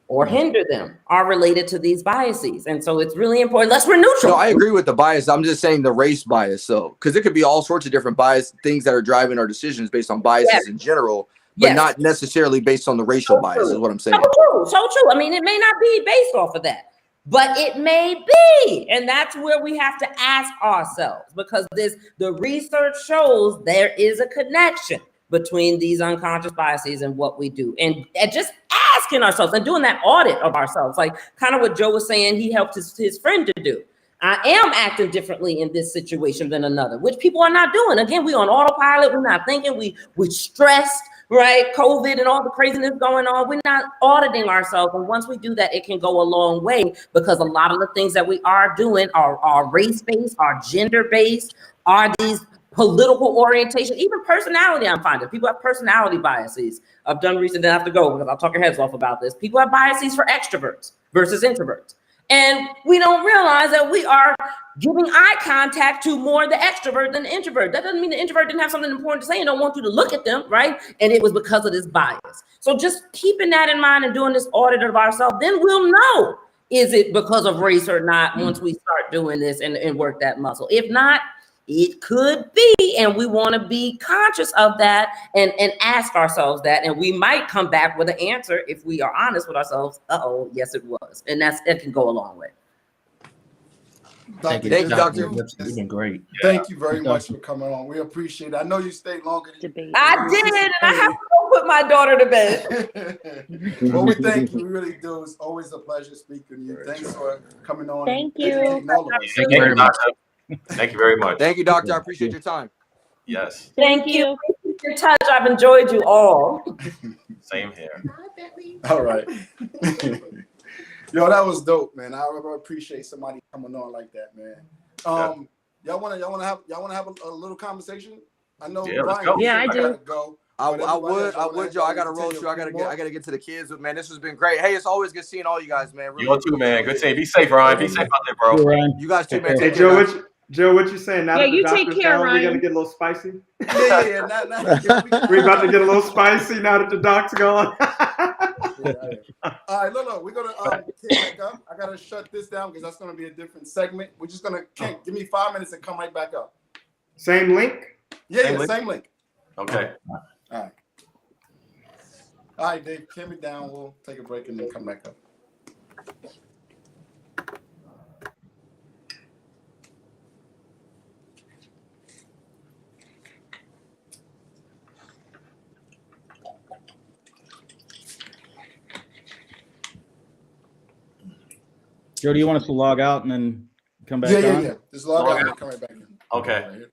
or hinder them, are related to these biases. And so it's really important, unless we're neutral. No, I agree with the bias. I'm just saying the race bias. So, because it could be all sorts of different bias things that are driving our decisions based on biases in general, but not necessarily based on the racial bias is what I'm saying. So true. I mean, it may not be based off of that, but it may be. And that's where we have to ask ourselves, because the research shows there is a connection between these unconscious biases and what we do. And just asking ourselves and doing that audit of ourselves, like kind of what Joe was saying, he helped his friend to do. I am acting differently in this situation than another, which people are not doing. Again, we on autopilot. We're not thinking. We stressed, right? COVID and all the craziness going on. We're not auditing ourselves. And once we do that, it can go a long way, because a lot of the things that we are doing are race-based, are gender-based, are these political orientation, even personality. I'm finding people have personality biases. I've done research, then I have to go because I'll talk your heads off about this. People have biases for extroverts versus introverts. And we don't realize that we are giving eye contact to more the extrovert than the introvert. That doesn't mean the introvert didn't have something important to say and don't want you to look at them, right? And it was because of this bias. So just keeping that in mind and doing this audit of ourselves, then we'll know, is it because of race or not, once we start doing this and work that muscle. If not, it could be, and we want to be conscious of that and ask ourselves that, and we might come back with an answer if we are honest with ourselves. Yes, it was, and it can go a long way. Thank you, Doctor. You've been great. Thank you very much for coming on. We appreciate it. I know you stayed longer than I did, and I have to go put my daughter to bed. Well, we thank you. We really do. It's always a pleasure speaking to you. Thanks for coming on. Thank and you. educating all of us. Thank you very much. Thank you very much. Thank you, Doctor. I appreciate your time. Yes. Thank you. Keep in touch. I've enjoyed you all. Same here. All right. Yo, that was dope, man. I appreciate somebody coming on like that, man. Y'all wanna have a little conversation? I know. Yeah, let's Brian, go. Yeah, I do. gotta go. I would, Joe. I gotta roll through. I gotta get to the kids, but man, this has been great. Hey, it's always good seeing all you guys, man. Really You too, man. Good seeing you. Be safe, Ryan. Be safe out there, bro. You guys too, man. Hey, Take care, Joe, what you saying? Now Yeah, that the you take doctor's care, down, we're Ryan. gonna get a little spicy. Yeah. We're about to get a little spicy now that the doc's gone. All right, look, we're gonna take back up. I gotta shut this down because that's gonna be a different segment. We're just gonna give me 5 minutes and come right back up. Same link? Same link. Okay. All right, Dave, calm it down. We'll take a break and then come back up. Joe, do you want us to log out and then come back on? Yeah. Just log out and come right back in. Okay.